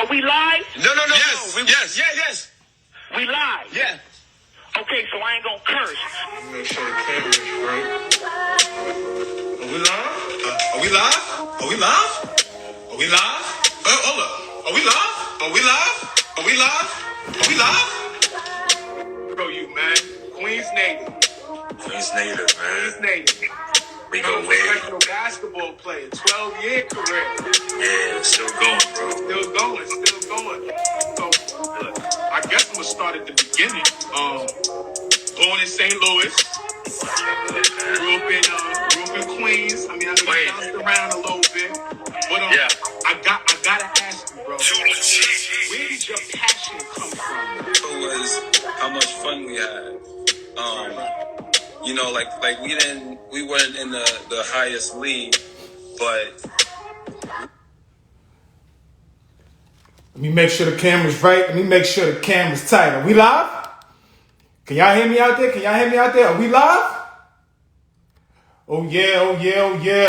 Are we live? No. Yes. Yes. Yes. We live? Yeah. Okay, so I ain't gonna curse. Make sure the camera's right. Are we live? Are we live? Are we live? Are we live? Hold up. Are we live? Are we live? Are we live? Are we live? Bro, you, man. Queens native. Queens native, man. Queens native. We go I'm a way. professional basketball player. 12-year career. Yeah, still going, bro. Still going. So, look, I guess I'm going to start at the beginning. Born in St. Louis. Grew up in Queens. I mean, I know you bounced around a little bit. But Yeah. I gotta ask you, bro. Where did your passion come from? It was how much fun we had. You know, like we weren't in the highest league, but let me make sure the camera's right. Let me make sure the camera's tight. Are we live? Can y'all hear me out there? Are we live? Oh yeah.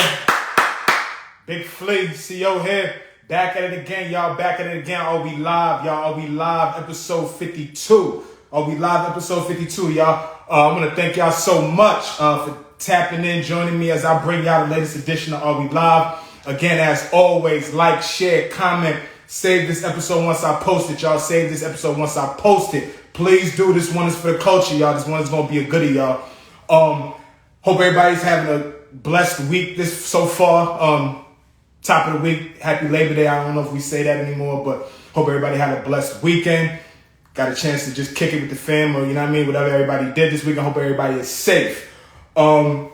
Big Flea, CO here. Back at it again, y'all. Are we live, y'all? Are we live? Episode 52. Are we live? Episode 52, y'all. I want to thank y'all so much for tapping in, joining me as I bring y'all the latest edition of Are We Live. Again, as always, like, share, comment, save this episode once I post it, y'all. Save this episode once I post it. Please do. This one is for the culture, y'all. This one is going to be a goodie, y'all. Hope everybody's having a blessed week this so far. Top of the week, happy Labor Day. I don't know if we say that anymore, but hope everybody had a blessed weekend. Got a chance to just kick it with the fam, or you know what I mean, whatever everybody did this week. I hope everybody is safe. I know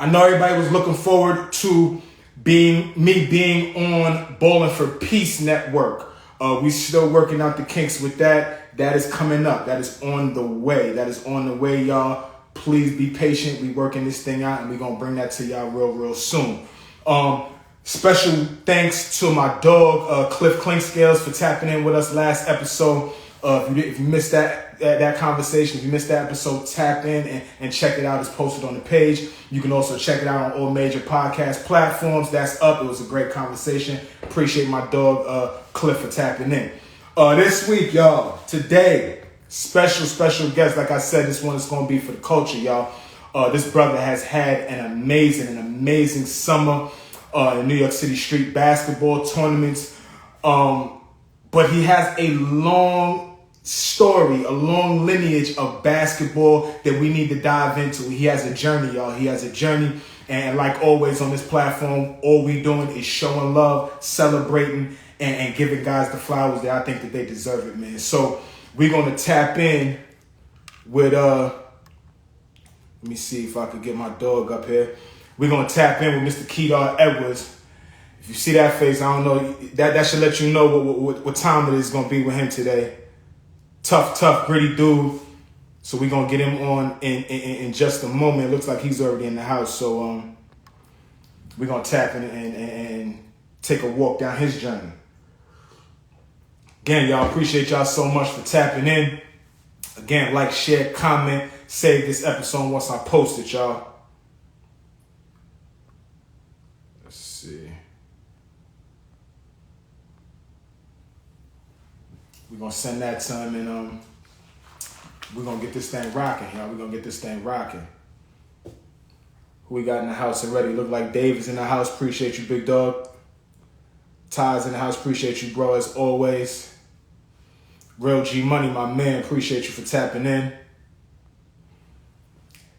everybody was looking forward to being on Bowling for Peace Network. We still working out the kinks with that. That is coming up. That is on the way. Y'all. Please be patient. We working this thing out, and we're gonna bring that to y'all real soon. Special thanks to my dog, Cliff Clinkscales, for tapping in with us last episode. If you missed that conversation, if you missed that episode, tap in and check it out. It's posted on the page. You can also check it out on all major podcast platforms. That's up. It was a great conversation. Appreciate my dog, Cliff, for tapping in. This week, y'all, today, special guest. Like I said, this one is going to be for the culture, y'all. This brother has had an amazing summer in New York City street basketball tournaments. But he has a long story, a long lineage of basketball that we need to dive into. He has a journey, y'all. He has a journey. And like always on this platform, all we doing is showing love, celebrating, and giving guys the flowers that I think that they deserve it, man. So we're going to tap in with, let me see if I could get my dog up here. We're going to tap in with Mr. Kedar Edwards. If you see that face, I don't know, that should let you know what time it is going to be with him today. Tough, gritty dude. So we're going to get him on in just a moment. It looks like he's already in the house. So we're going to tap in and take a walk down his journey. Again, y'all, appreciate y'all so much for tapping in. Again, like, share, comment, save this episode once I post it, y'all. Let's see. We're going to send that to him, and we're going to get this thing rocking, y'all. Who we got in the house already? Look like Dave is in the house. Appreciate you, big dog. Ty's in the house. Appreciate you, bro, as always. Real G Money, my man. Appreciate you for tapping in.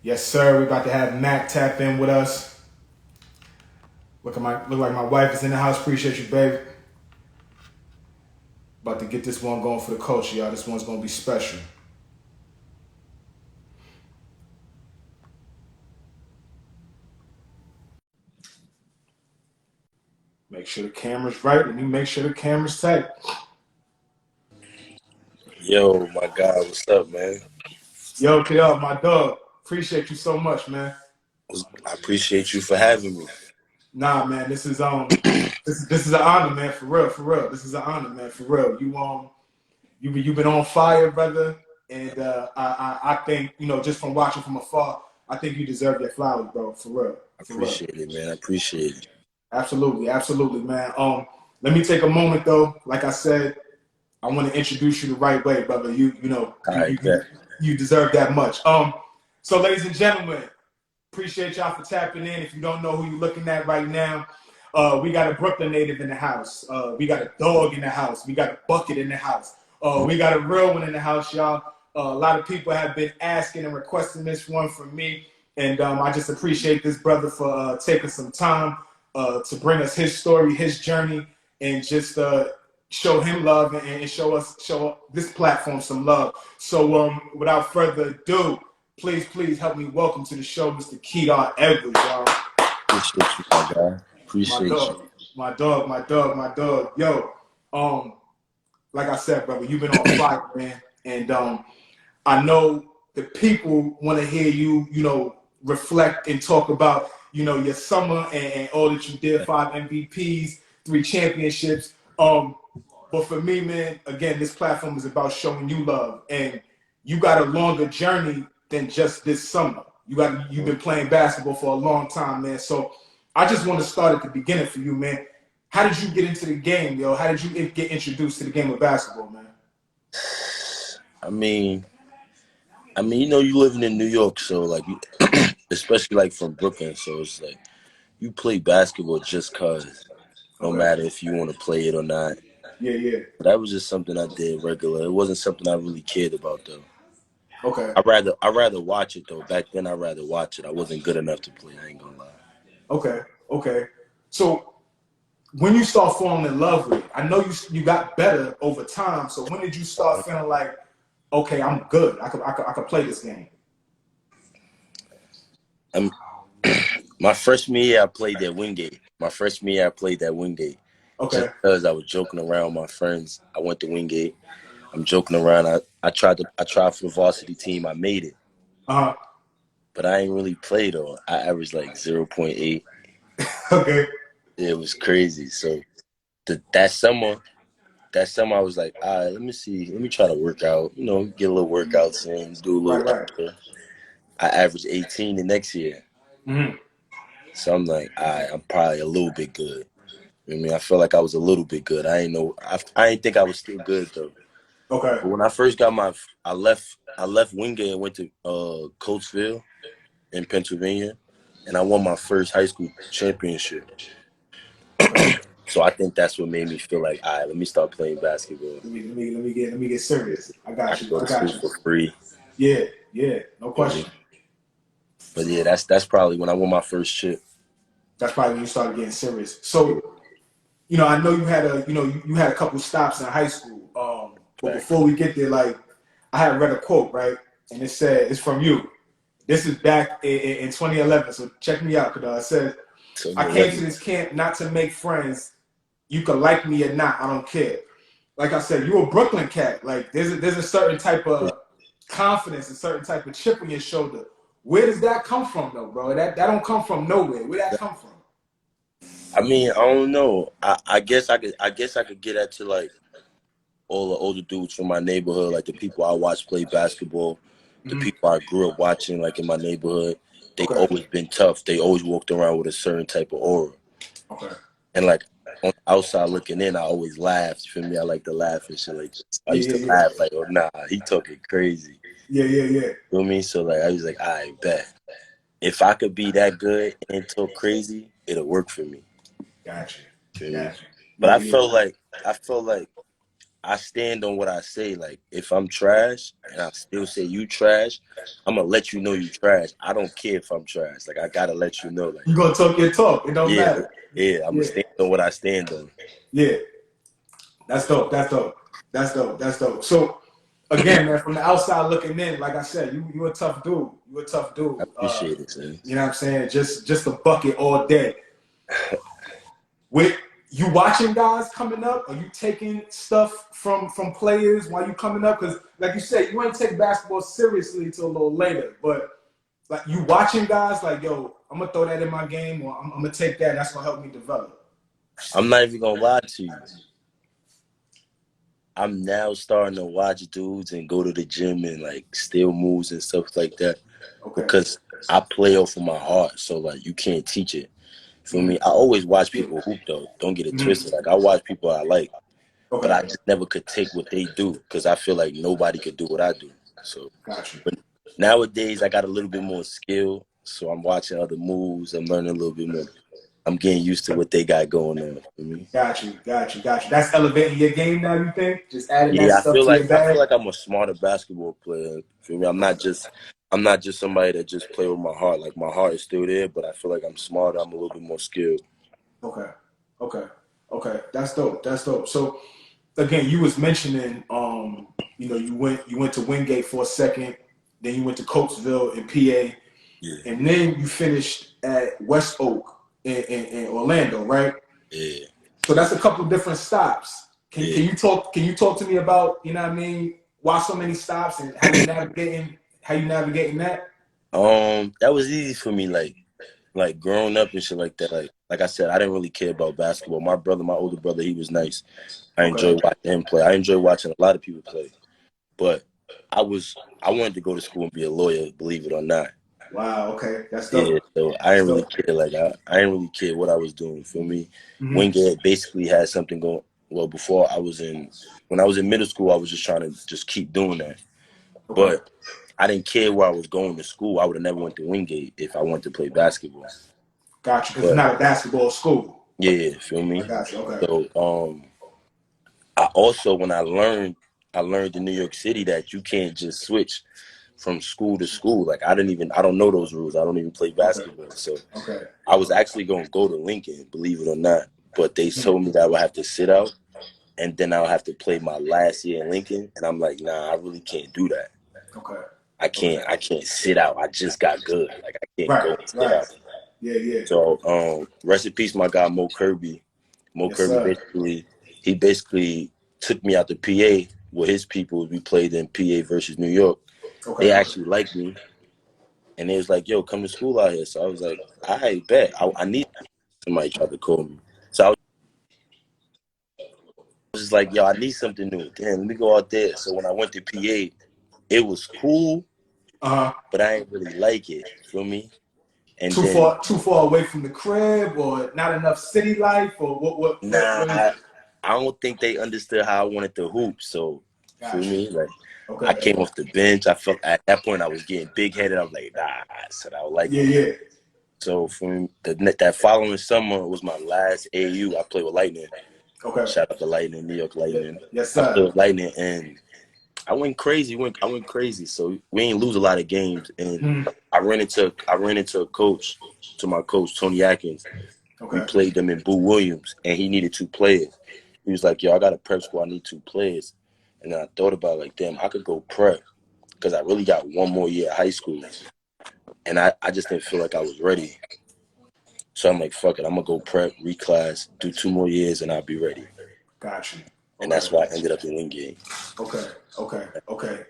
Yes, sir. We're about to have Mac tap in with us. Look like my wife is in the house. Appreciate you, baby. About to get this one going for the culture, y'all. This one's going to be special. Make sure the camera's right. Let me make sure the camera's tight. Yo, my God, what's up, man? Yo, KL, my dog. Appreciate you so much, man. I appreciate you for having me. Nah, man, this is this is an honor, man, for real. This is an honor, man, for real. You've been on fire, brother, and I think, you know, just from watching from afar, I think you deserve your flowers, bro, for real. I appreciate it, man. I appreciate it. Absolutely, man. let me take a moment though. Like I said, I want to introduce you the right way, brother. You deserve that much. So ladies and gentlemen, appreciate y'all for tapping in. If you don't know who you're looking at right now, we got a Brooklyn native in the house. We got a dog in the house. We got a bucket in the house. We got a real one in the house, y'all. A lot of people have been asking and requesting this one from me. And I just appreciate this brother for taking some time to bring us his story, his journey, and just show him love and show this platform some love. So without further ado, please help me welcome to the show, Mr. Kedar Edwards, y'all. Appreciate you, my guy. Appreciate you. My dog. Yo, like I said, brother, you've been on fire, man. And I know the people want to hear you, reflect and talk about, your summer and all that you did, 5 MVPs, 3 championships. But for me, man, again, this platform is about showing you love. And you got a longer journey than just this summer. You've been playing basketball for a long time, man. So I just want to start at the beginning for you, man. How did you get into the game, yo? How did you get introduced to the game of basketball, man? I mean, you living in New York, so like, especially like from Brooklyn, so it's like you play basketball just cause, no matter if you want to play it or not. Yeah. But that was just something I did regular. It wasn't something I really cared about though. Okay. I rather watch it though. Back then, I'd rather watch it. I wasn't good enough to play. I ain't gonna lie. Okay. So when you start falling in love with it, I know you got better over time. So when did you start feeling like, okay, I'm good. I could play this game? My freshman year, I played that Wingate. Okay. Just because I was joking around with my friends. I went to Wingate. I'm joking around. I tried for the varsity team. I made it. But I ain't really played though. I averaged like 0.8. Okay. It was crazy. So that summer I was like, all right, let me try to work out, get a little workouts in, do a little extra. I averaged 18 the next year. Mm-hmm. So I'm like, all right, I'm probably a little bit good. I felt like I was a little bit good. I ain't think I was still good though. Okay. But when I first got I left Wingate and went to Coatesville in Pennsylvania, and I won my first high school championship. So I think that's what made me feel like, all right, let me start playing basketball. Let me get serious. I got you. I got you for free. Yeah, no question. But yeah, that's probably when I won my first chip. That's probably when you started getting serious. So, I know you had a couple stops in high school. But before we get there, like, I had read a quote, right? And it said, it's from you. This is back in 2011. So check me out, Kedar. It says, I came to this camp not to make friends. You can like me or not. I don't care. Like I said, you're a Brooklyn cat. Like, there's a certain type of confidence, a certain type of chip on your shoulder. Where does that come from, though, bro? That don't come from nowhere. Where that come from? I mean, I don't know. I guess I could get at to like all the older dudes from my neighborhood, like the people I watched play basketball, the people I grew up watching, like in my neighborhood. They always been tough. They always walked around with a certain type of aura. Okay. And like on the outside looking in, I always laughed. You feel me? I like to laugh and shit like this. I used to laugh like, oh nah, he talking crazy. Yeah. You feel me? So like I was like, I bet. If I could be that good and talk crazy, it'll work for me. Gotcha. But I felt like I stand on what I say. Like, if I'm trash and I still say you trash, I'm going to let you know you trash. I don't care if I'm trash. Like, I got to let you know. Like, you're going to talk your talk. It don't matter. Yeah, I'm going to stand on what I stand on. Yeah. That's dope. So, again, man, from the outside looking in, like I said, you a tough dude. I appreciate it, man. You know what I'm saying? Just a bucket all day. With you watching guys coming up, are you taking stuff from players while you coming up? Because like you said, you ain't take basketball seriously until a little later. But like you watching guys like, yo, I'm gonna throw that in my game, or I'm gonna take that. That's gonna help me develop. I'm not even gonna lie to you. I'm now starting to watch dudes and go to the gym and like steal moves and stuff like that. Okay. Because I play off of my heart, so like you can't teach it. For me, I always watch people hoop though. Don't get it twisted. Like I watch people I like, but I just never could take what they do because I feel like nobody could do what I do. So, but nowadays I got a little bit more skill, so I'm watching other moves. I'm learning a little bit more. I'm getting used to what they got going on for me. Got you. That's elevating your game now, you think? Just adding that Yeah, stuff to your bag? I feel like I'm a smarter basketball player. Feel me? I'm not just somebody that just play with my heart. Like my heart is still there, but I feel like I'm smarter. I'm a little bit more skilled. Okay. That's dope. So again, you was mentioning, you went to Wingate for a second, then you went to Coatesville in PA, and then you finished at West Oak in Orlando, right? Yeah. So that's a couple different stops. Can you talk to me about, why so many stops and how you navigating that? That was easy for me, like growing up and shit like that. Like I said, I didn't really care about basketball. My older brother, he was nice. I enjoyed watching him play. I enjoy watching a lot of people play. But I wanted to go to school and be a lawyer, believe it or not. Wow, okay. That's dope. Yeah, so I didn't really care. Like I didn't really care what I was doing. For me, Wingate basically had something going. Well, when I was in middle school, I was just trying to just keep doing that. But I didn't care where I was going to school. I would have never went to Wingate if I wanted to play basketball. Gotcha, because it's not a basketball school. Yeah, feel me? I got you, okay. So I also, when I learned in New York City that you can't just switch from school to school. Like I don't know those rules. I don't even play basketball. So I was actually going to go to Lincoln, believe it or not. But they told me that I would have to sit out and then I'll have to play my last year in Lincoln. And I'm like, nah, I really can't do that. Okay. I can't sit out. I just got good. Like I can't go and sit out. Yeah. So rest in peace, my guy Mo Kirby. Kirby basically took me out to PA with his people. We played in PA versus New York. They actually liked me, and they was like, "Yo, come to school out here." So I was like, "I bet I need." Somebody tried to call me, so I was just like, "Yo, I need something new." Damn, let me go out there. So when I went to PA, it was cool, but I didn't really like it. Feel me? And too far away from the crib, or not enough city life, or what? Nah, I don't think they understood how I wanted to hoop. So, feel me? Like. I came off the bench. I felt at that point I was getting big headed. I was like, nah, I said I would like it. Yeah. So from that following summer was my last AU. I played with Lightning. Okay. Shout out to Lightning, New York Lightning. Yes, sir. I played with Lightning and I went crazy. I went crazy. So we ain't lose a lot of games. And I ran into my coach, Tony Atkins. Okay. We played them in Boo Williams and he needed 2 players. He was like, yo, I got a prep school. I need 2 players. And then I thought about it, like, damn, I could go prep because I really got 1 more year of high school. And I just didn't feel like I was ready. So I'm like, fuck it, I'm going to go prep, reclass, do 2 more years, and I'll be ready. Gotcha. And that's why I ended up in Wingate. Okay.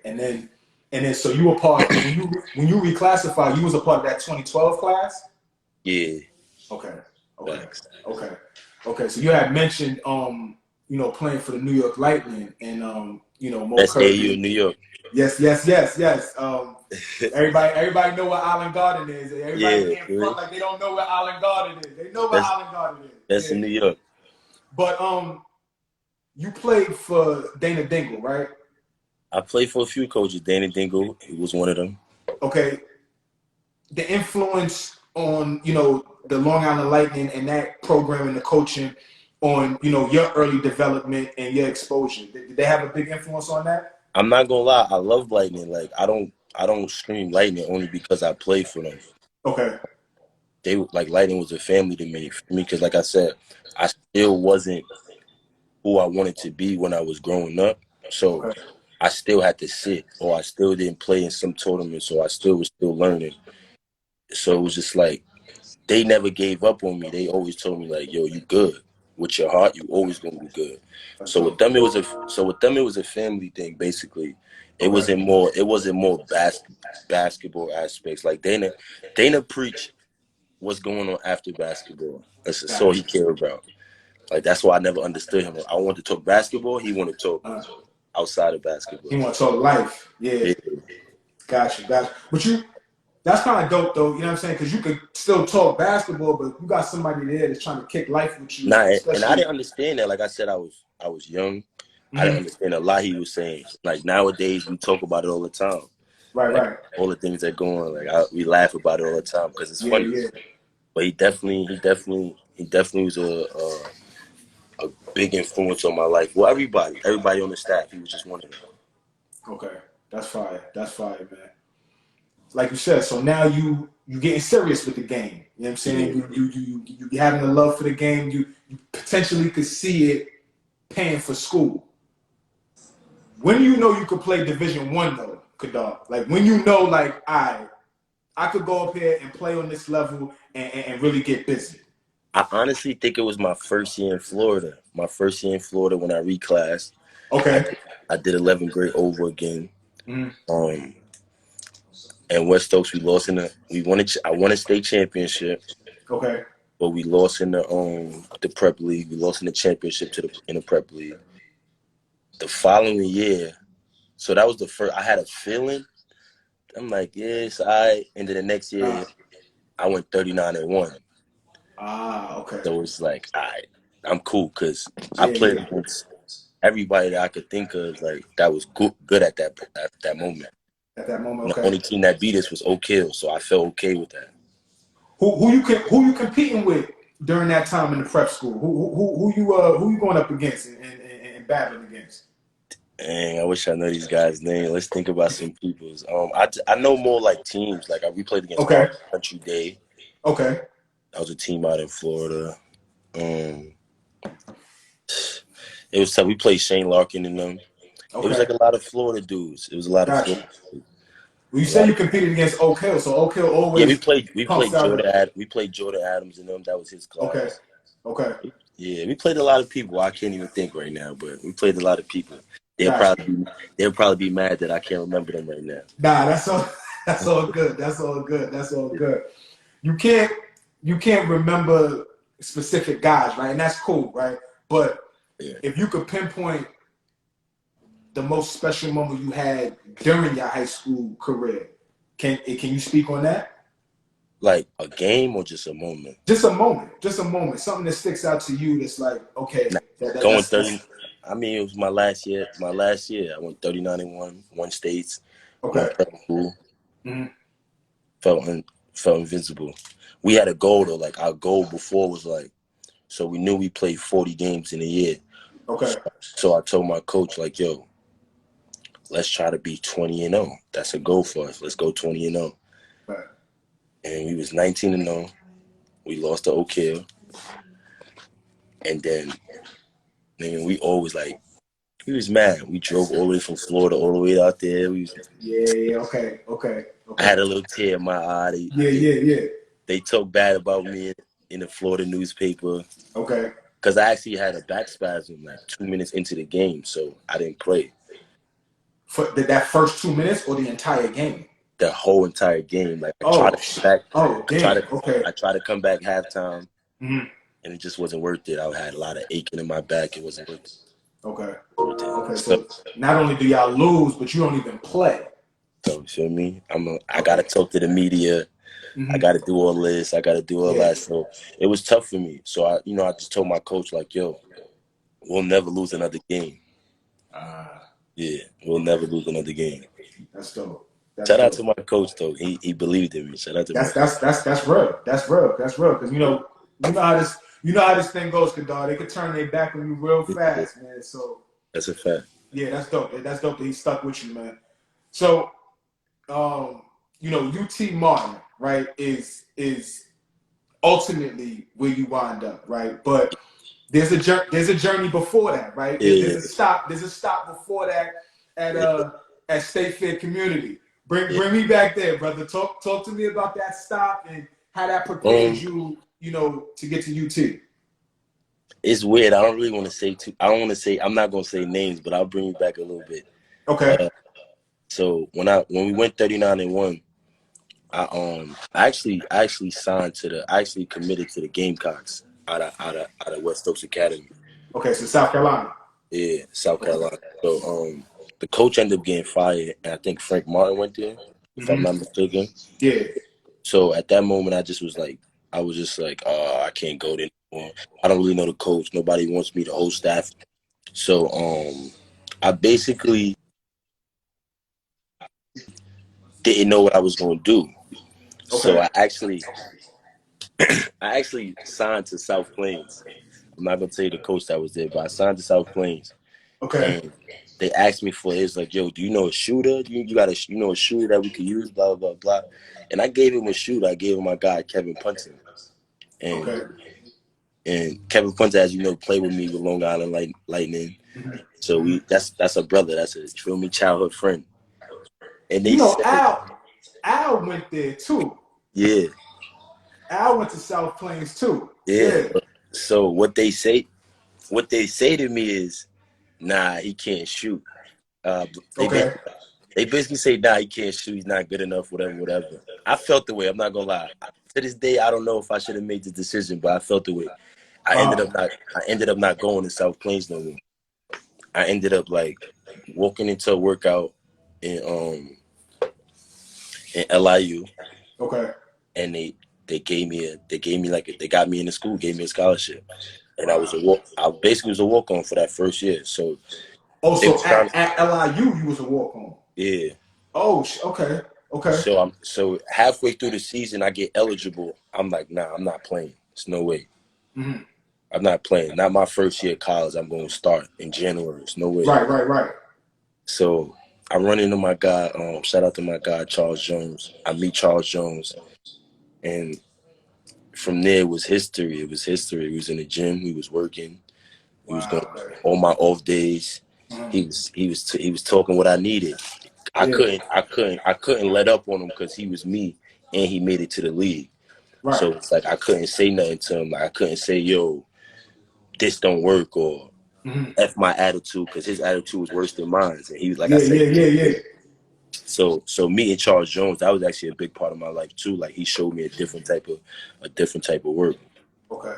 And then so you were part, when you reclassified, you was a part of that 2012 class? Yeah. Okay. So you had mentioned, playing for the New York Lightning and, Mo That's Kirby. AU in New York. Yes. Everybody know where Island Garden is. Everybody can't front like they don't know where Island Garden is. They know where Island Garden is. That's in New York. But you played for Dana Dingle, right? I played for a few coaches. Dana Dingle, he was one of them. Okay. The influence on, the Long Island Lightning and that program and the coaching on, your early development and your exposure. Did they have a big influence on that? I'm not gonna lie, I love Lightning. Like I don't scream Lightning only because I played for them. Okay. They Lightning was a family to me. Because like I said, I still wasn't who I wanted to be when I was growing up. So I still had to sit, or I still didn't play in some tournaments, so I still was learning. So it was just like they never gave up on me. They always told me like, yo, you good. With your heart, you always gonna be good. So with them, it was a family thing. Basically, it wasn't more basketball aspects. Like Dana preached what's going on after basketball. That's all he cared about. Like that's why I never understood him. I wanted to talk basketball. He wanted to talk outside of basketball. He wanted to talk life. Yeah. Gotcha. But That's kind of dope, though. You know what I'm saying? Because you could still talk basketball, but you got somebody there that's trying to kick life with you. Nah, and especially- I didn't understand that. Like I said, I was young. I didn't understand a lot he was saying. Like nowadays, we talk about it all the time. Right, Like, right. all the things that go on. Like we laugh about it all the time because it's funny. Yeah. But he definitely was a big influence on my life. Well, everybody on the staff. He was just one of them. Okay, that's fire. That's fire, man. Like you said, so now you getting serious with the game. You know what I'm saying? You having a love for the game. You potentially could see it paying for school. When you know you could play Division I though, Kedar? Like when you know, like, I could go up here and play on this level and really get busy. I honestly think it was my first year in Florida. My first year in Florida when I reclassed. Okay. I did 11th grade over again. And West Oaks, I won a state championship. Okay. But we lost in the prep league. We lost in the championship in the prep league. The following year, so that was the first. I had a feeling. I'm like, yes, and then the next year, I went 39-1. Okay. So it's like, I'm cool because I played against everybody that I could think of. Like that was good at that moment. At that moment, And okay. the only team that beat us was Oak Hill, so I felt okay with that. Who you competing with during that time in the prep school? Who you going up against and battling against? Dang, I wish I know these guys' names. Let's think about some people's. I know more like teams. Like we played against Country Day. Okay. That was a team out in Florida. It was tough. We played Shane Larkin and them. Okay. It was like a lot of Florida dudes. It was a lot of Florida dudes. Well, you said you competed against Oak Hill, so Oak Hill always. Yeah, we played Jordan. We played Jordan Adams and them. That was his class. Okay. Yeah, we played a lot of people. I can't even think right now, but we played a lot of people. They'll probably be mad that I can't remember them right now. Nah, that's all good. That's all good. You can't remember specific guys, right? And that's cool, right? But if you could pinpoint the most special moment you had during your high school career, can you speak on that? Like a game or just a moment? Just a moment. Something that sticks out to you that's like, okay. Going 30. I mean, it was my last year. I went 39-1, won states. Okay. Cool. Felt invincible. We had a goal though. Like our goal before was like, so we knew we played 40 games in a year. Okay. So I told my coach, like, yo, let's try to be 20-0. That's a goal for us. Let's go 20-0. Right. And we was 19-0. We lost to Oak Hill. And then we always like, we was mad. We drove all the way from Florida all the way out there. Okay. I had a little tear in my eye. They talk bad about me in the Florida newspaper. Okay. Because I actually had a back spasm like 2 minutes into the game, so I didn't play. For that first 2 minutes or the entire game? The whole entire game. Like I tried to come back. I tried to come back halftime, and it just wasn't worth it. I had a lot of aching in my back. It wasn't worth it. Okay. So not only do y'all lose, but you don't even play. So you feel me? I gotta talk to the media. I gotta do all this. I gotta do all that. So it was tough for me. So I just told my coach, like, yo, we'll never lose another game. Yeah, we'll never lose another game. That's dope. Shout out to my coach though. He believed in me. Shout out to that's real. That's real. Because you know how this thing goes, Kedar. They could turn their back on you real fast, man. So that's a fact. Yeah, that's dope. That's dope that he stuck with you, man. So, UT Martin, right, is ultimately where you wind up, right? But there's a journey before that, right? There's a stop before that at State Fair Community. Bring me back there, brother. Talk to me about that stop and how that prepares you, to get to UT. It's weird. I don't really want to say I'm not gonna say names, but I'll bring you back a little bit. Okay. So when we went 39-1, I actually signed I actually committed to the Gamecocks out of West Oaks Academy. Okay, so South Carolina. Yeah, South Carolina. So the coach ended up getting fired, and I think Frank Martin went there. if I'm not mistaken. Yeah. So at that moment, I was just like, I can't go there anymore. I don't really know the coach. Nobody wants me, the whole staff. So I basically didn't know what I was going to do. So Okay. I actually signed to South Plains. I'm not gonna tell you the coach that was there, but I signed to South Plains, Okay. and they asked me for his like, yo, do you know a shooter? You know a shooter that we could use? Blah blah blah. And I gave him a shooter. I gave him my guy Kevin Punton, Okay. and Kevin Punton, as you know, played with me with Long Island Lightning. So that's a brother. That's a childhood friend. And they You know, said, Al went there too. yeah. Al went to South Plains too. Yeah. So what they say to me is, nah, he can't shoot. They basically say, nah, he can't shoot. He's not good enough, whatever. I felt the way. I'm not gonna lie. To this day, I don't know if I should have made the decision, but I felt the way. I ended up not going to South Plains no more. I ended up like walking into a workout in LIU. Okay. And they got me into school, gave me a scholarship, and I basically was a walk on for that first year. So, at LIU you was a walk on. Yeah. Oh, okay. So halfway through the season, I get eligible. I'm like, nah, I'm not playing. There's no way. Mm-hmm. I'm not playing. Not my first year of college. I'm going to start in January. There's no way. Right. So I run into my guy. Shout out to my guy Charles Jones. I meet Charles Jones. And from there, it was history. It was history. He was in the gym. He was working. He was going on my off days. He was talking what I needed. I couldn't let up on him because he was me and he made it to the league. Right. So it's like I couldn't say nothing to him. Like I couldn't say, yo, this don't work or F my attitude, because his attitude was worse than mine. And he was like, yeah. So me and Charles Jones, that was actually a big part of my life too. Like he showed me a different type of work. Okay.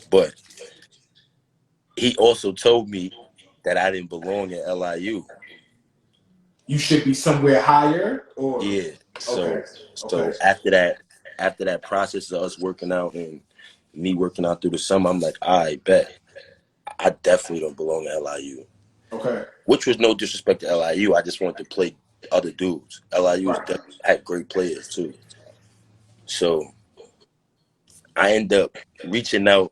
But he also told me that I didn't belong at LIU. You should be somewhere higher, or yeah. So after that process of us working out and me working out through the summer, I'm like, I bet I definitely don't belong at LIU. Okay. Which was no disrespect to LIU. I just wanted to play other dudes. LIU had great players too. So I end up reaching out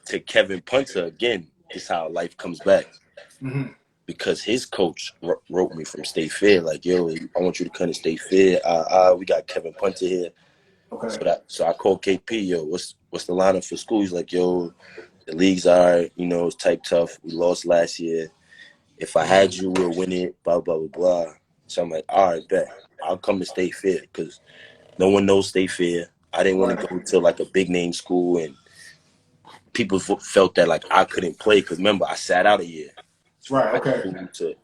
to Kevin Punter again. This is how life comes back. Mm-hmm. Because his coach wrote me from State Fair, like, yo, I want you to come to State Fair. We got Kevin Punter here. Okay. So I called KP, yo, what's the lineup for school? He's like, yo, the league's all right, it's type tough. We lost last year. If I had you, we'll win it, blah, blah, blah, blah. So I'm like, all right, bet. I'll come to State Fair because no one knows State Fair. I didn't want to go to like a big name school, and people felt that like I couldn't play because remember, I sat out a year. Right, okay. I moved to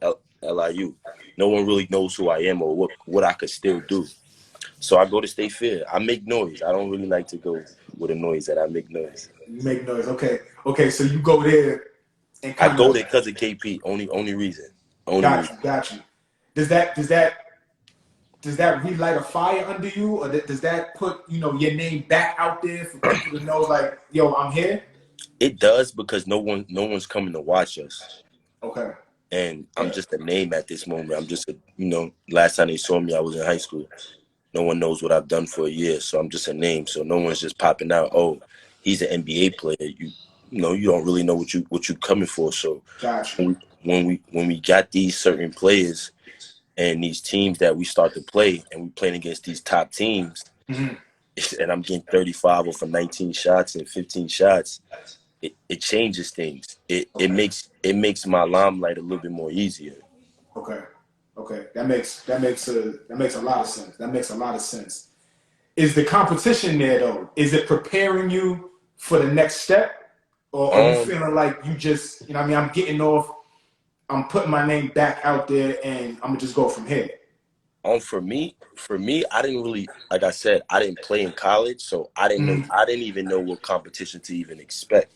LIU. No one really knows who I am or what I could still do. So I go to State Fair. I make noise. I don't really like to go with a noise that I make noise. You make noise. Okay. So you go there and I go there because of KP. Only reason. Got you. Does that relight a fire under you, or does that put your name back out there for people to know, like, yo, I'm here? It does, because no one's coming to watch us. Okay. And I'm just a name at this moment. I'm just last time they saw me, I was in high school. No one knows what I've done for a year, so I'm just a name. So no one's just popping out, oh, he's an NBA player. You don't really know what you coming for. So gotcha. when we got these certain players and these teams that we start to play, and we playing against these top teams, and I'm getting 35 off of 19 shots and 15 shots, it changes things. It makes my limelight a little bit more easier. Okay. That makes a lot of sense. That makes a lot of sense. Is the competition there though? Is it preparing you for the next step? Or are you feeling like you just, I'm getting off, I'm putting my name back out there and I'm gonna just go from here? For me, I didn't really, like I said, I didn't play in college, so I didn't even know what competition to even expect.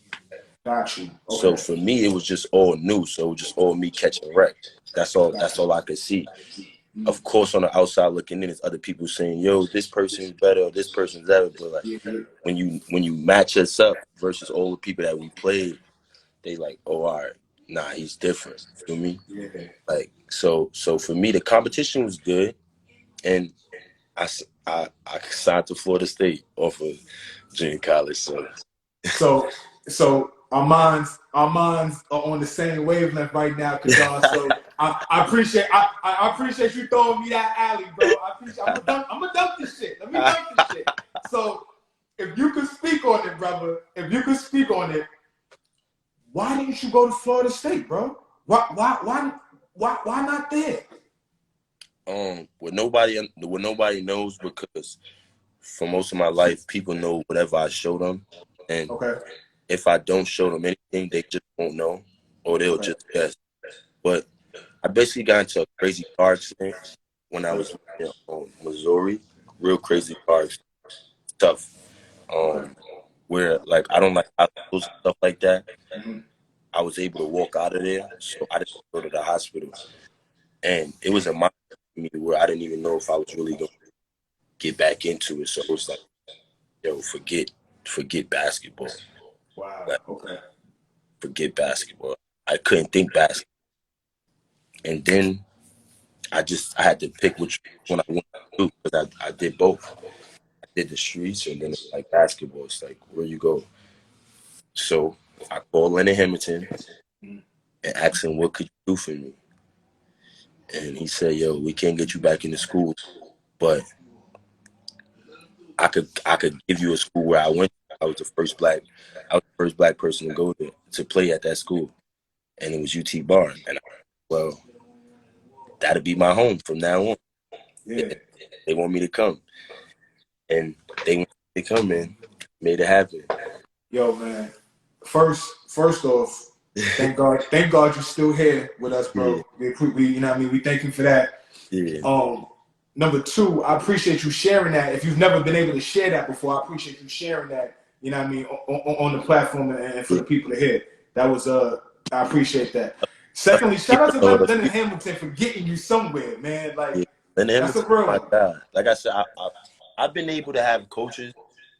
Got you. Okay. So for me, it was just all new. So it was just all me catching wreck. That's all I could see. Of course, on the outside looking in, there's other people saying, "Yo, this person's better, or this person's better." But like when you match us up versus all the people that we played, they like, "Oh, all right, nah, he's different." Feel me? Yeah. Like so for me, the competition was good, and I signed to Florida State off of junior college. So our minds are on the same wavelength right now, Kedar. So I appreciate you throwing me that alley, bro. I'm gonna dunk this shit. Let me dunk this shit. So if you could speak on it, brother, why didn't you go to Florida State, bro? Why not there? What nobody knows, because for most of my life, people know whatever I show them, and if I don't show them anything, they just won't know, or they'll just guess. But I basically got into a crazy car accident when I was in Missouri. Real crazy car accident. Tough. Where like I don't like hospitals and stuff like that. I was able to walk out of there, so I didn't go to the hospital. And it was a mind for me where I didn't even know if I was really going to get back into it. So it was like, yo, forget basketball. Wow. Like, forget basketball. I couldn't think basketball. And then I had to pick which one I wanted to do, because I did both. I did the streets, and then it's like basketball. It's like, where you go? So I called Leonard Hamilton and asked him, what could you do for me? And he said, yo, we can't get you back into school, but I could give you a school where I went. I was the first black person to go there to play at that school, and it was UT Bar. And well, that'll be my home from now on. Yeah. They want me to come, and they want me to come, and made it happen. Yo, man. First off, thank God you're still here with us, bro. Yeah. We you know what I mean? We thank you for that. Yeah. Number two, I appreciate you sharing that. If you've never been able to share that before, I appreciate you sharing that, you know what I mean, on the platform and for the people to hear. That was I appreciate that. Secondly, shout out to Leonard Hamilton for getting you somewhere, man. Like, that's a real one. Like I said, I've been able to have coaches,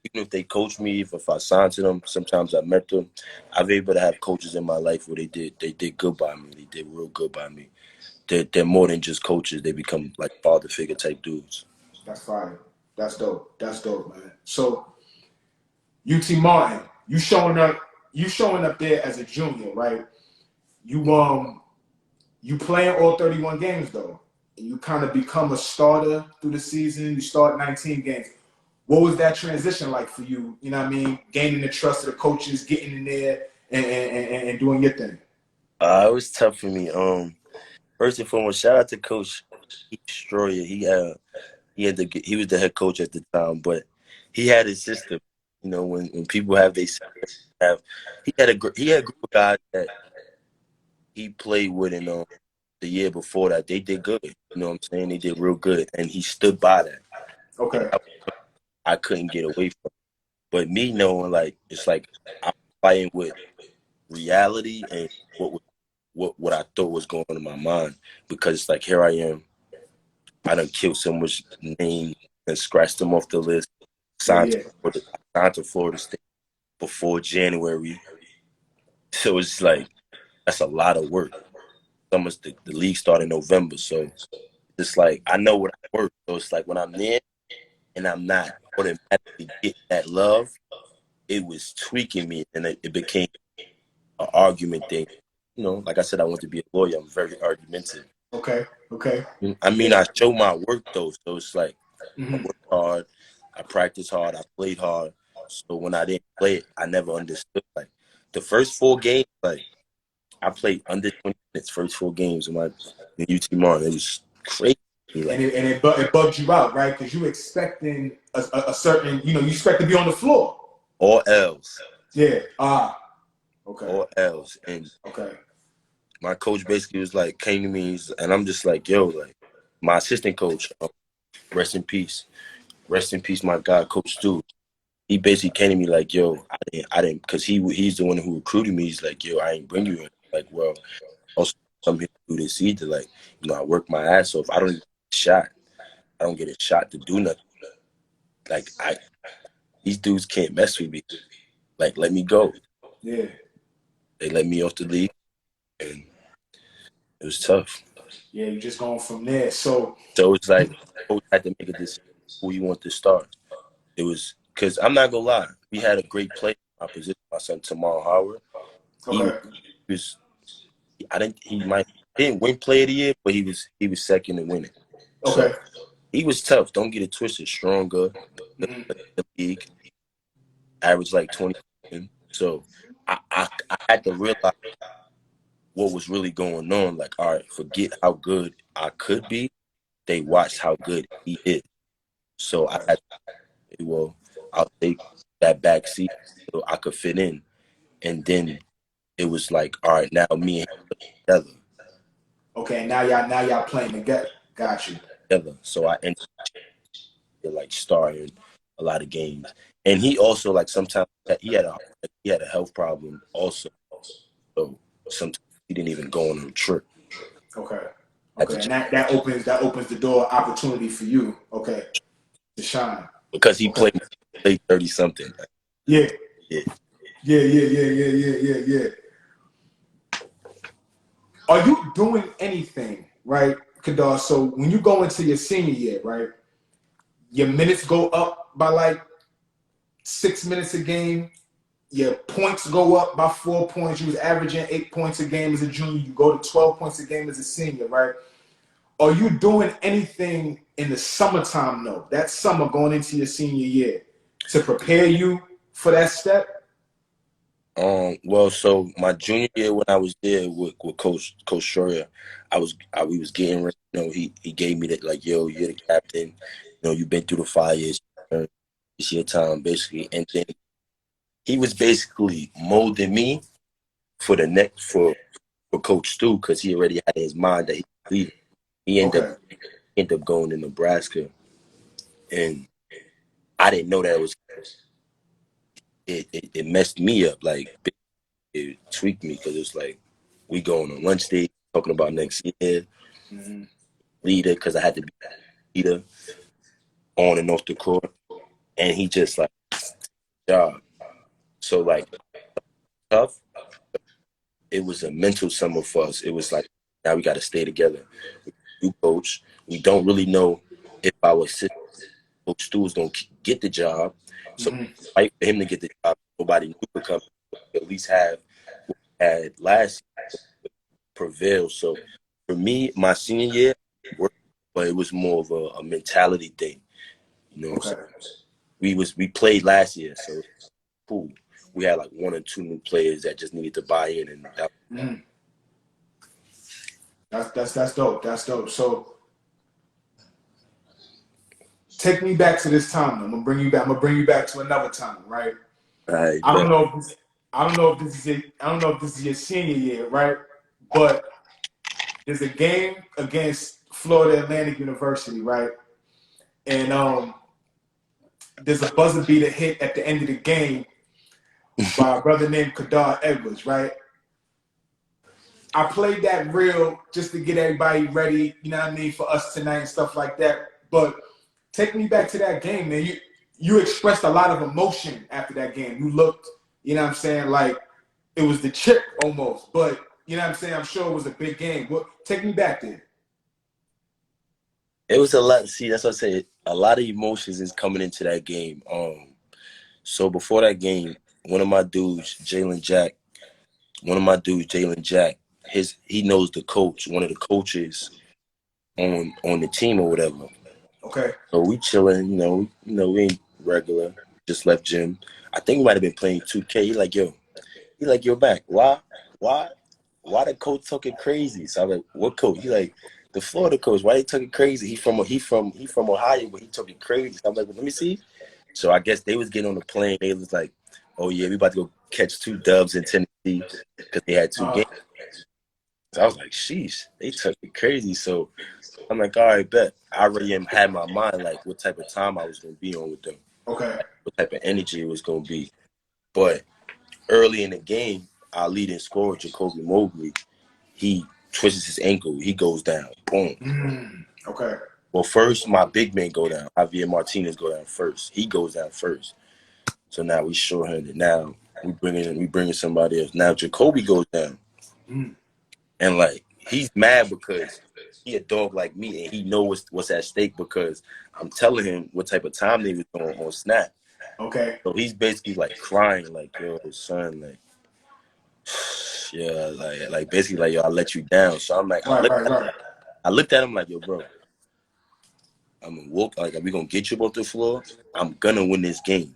even if they coach me, if I signed to them, sometimes I met them. I've been able to have coaches in my life where they did good by me. They did real good by me. They're more than just coaches. They become like father figure type dudes. That's fire. That's dope. That's dope, man. So, UT Martin, you showing up there as a junior, right? You playing all 31 games though. And you kind of become a starter through the season. You start 19 games. What was that transition like for you? You know what I mean? Gaining the trust of the coaches, getting in there and doing your thing. It was tough for me. First and foremost, shout out to Coach Destroyer. He was the head coach at the time, but he had his system. You know, when people have he had a group of guys that he played with, and the year before that they did good. You know what I'm saying? They did real good, and he stood by that. Okay. I couldn't get away from it. But me knowing, like, it's like I'm fighting with reality and what I thought was going on in my mind, because it's like, here I am. I done killed so much name and scratched them off the list. Signed to Florida State before January. So it's like, that's a lot of work. Almost the league started in November. So it's like, I know what I work. So it's like when I'm there and I'm not automatically getting that love, it was tweaking me, and it became an argument thing. You know, like I said, I want to be a lawyer. I'm very argumentative. Okay. I mean, I show my work though, so it's like I work hard, I practice hard, I played hard. So when I didn't play it, I never understood. Like the first 4 games, like I played under 20 minutes first 4 games in UT Martin. It was crazy. Like, and it bugged you out, right? Because you expecting a certain, you expect to be on the floor. All else. Yeah. Okay. All else. And okay. My coach basically was like, came to me, and I'm just like, yo, like, my assistant coach, rest in peace, my guy, Coach Stu. He basically came to me like, yo, I didn't, because he's the one who recruited me. He's like, yo, I ain't bring you in. Like, well, also come here to do this either. Like, I work my ass off. I don't even shot. I don't get a shot to do nothing. Like these dudes can't mess with me. Like, let me go. Yeah. They let me off the league, and it was tough. Yeah, you're just going from there. So it's like coach had to make a decision who you want to start. It was because I'm not gonna lie, we had a great player in my position. My son Tamar Howard. okay. He was. He didn't win Player of the Year, but he was second in winning. Okay. So he was tough. Don't get it twisted. Stronger Mm-hmm. the league. Averaged like 20. So I had to realize what was really going on. Like, all right, forget how good I could be. They watched how good he is. So I had to say, well, I'll take that back seat so I could fit in. And then it was like, all right, now me and him together. Okay, now y'all playing together. Got you. So I ended up like starting a lot of games. And he also like sometimes he had a health problem also. So sometimes he didn't even go on a trip. Okay. Okay. And that opens the door opportunity for you, okay, to shine. Because he played 30 something. Yeah. Yeah. Yeah. Are you doing anything, right, Kedar? So when you go into your senior year, right, your minutes go up by like 6 minutes a game. Your points go up by 4 points. You was averaging 8 points a game as a junior. You go to 12 points a game as a senior, right? Are you doing anything in the summertime, though? That summer going into your senior year to prepare you for that step? Well, so my junior year when I was there with Coach Schroyer, we was getting ready. You know, he gave me that like, yo, you're the captain. You know, you've been through the fires. It's your time, basically. And then he was basically molding me for the next for Coach Stu because he already had in his mind that he was leaving. He ended up going to Nebraska, and I didn't know that it was. It messed me up. Like it tweaked me because it's like we going on lunch date talking about next year, leader because I had to be leader on and off the court, and he just like job. So like tough. It was a mental summer for us. It was like now we got to stay together. You coach. We don't really know if our assistant Coach Stu was gonna get the job. So fight for him to get the job. Nobody knew would come. At least have what we had last year prevail. So for me, my senior year, but it was more of a mentality thing. You know, so we played last year, so it was cool. We had like 1 or 2 new players that just needed to buy in, and That's dope. That's dope. So take me back to this time. I'm gonna bring you back to another time, right? right, I don't know if this is your senior year, right? But there's a game against Florida Atlantic University, right? And there's a buzzer beater hit at the end of the game by a brother named Kedar Edwards, right? I played that reel just to get everybody ready, you know what I mean, for us tonight and stuff like that. But take me back to that game, man. You expressed a lot of emotion after that game. You looked, you know what I'm saying, like it was the chip almost. But, you know what I'm saying, I'm sure it was a big game. Take me back there. it was a lot. See, that's what I said. A lot of emotions is coming into that game. So before that game, one of my dudes, Jalen Jack, he knows the coach, one of the coaches on the team or whatever. Okay. So we chilling, we ain't regular. Just left gym. I think we might have been playing 2K. He like, yo, back. Why the coach talking crazy? So I'm like, what coach? He like, the Florida coach. Why they talking crazy? He from Ohio, but he talking crazy. So I'm like, well, let me see. So I guess they was getting on the plane. They was like, oh yeah, we about to go catch 2 dubs in Tennessee because they had 2 games. So I was like, sheesh, they took it crazy. So I'm like, all right, bet. I already had my mind like what type of time I was gonna be on with them. Okay. What type of energy it was gonna be. But early in the game, our leading scorer, Jacoby Mobley, he twists his ankle. He goes down. Boom. Okay. Well, first my big man go down. Javier Martinez go down first. He goes down first. So now we short-handed. Now we bringing somebody else. Now Jacoby goes down, and like he's mad because he a dog like me, and he knows what's at stake because I'm telling him what type of time they was doing on snap. Okay. So he's basically like crying, like, yo, son, like, yeah, like basically like, yo, I let you down. So I'm like, I looked at him like, yo, bro, I'm gonna walk, like, we gonna get you off the floor. I'm gonna win this game.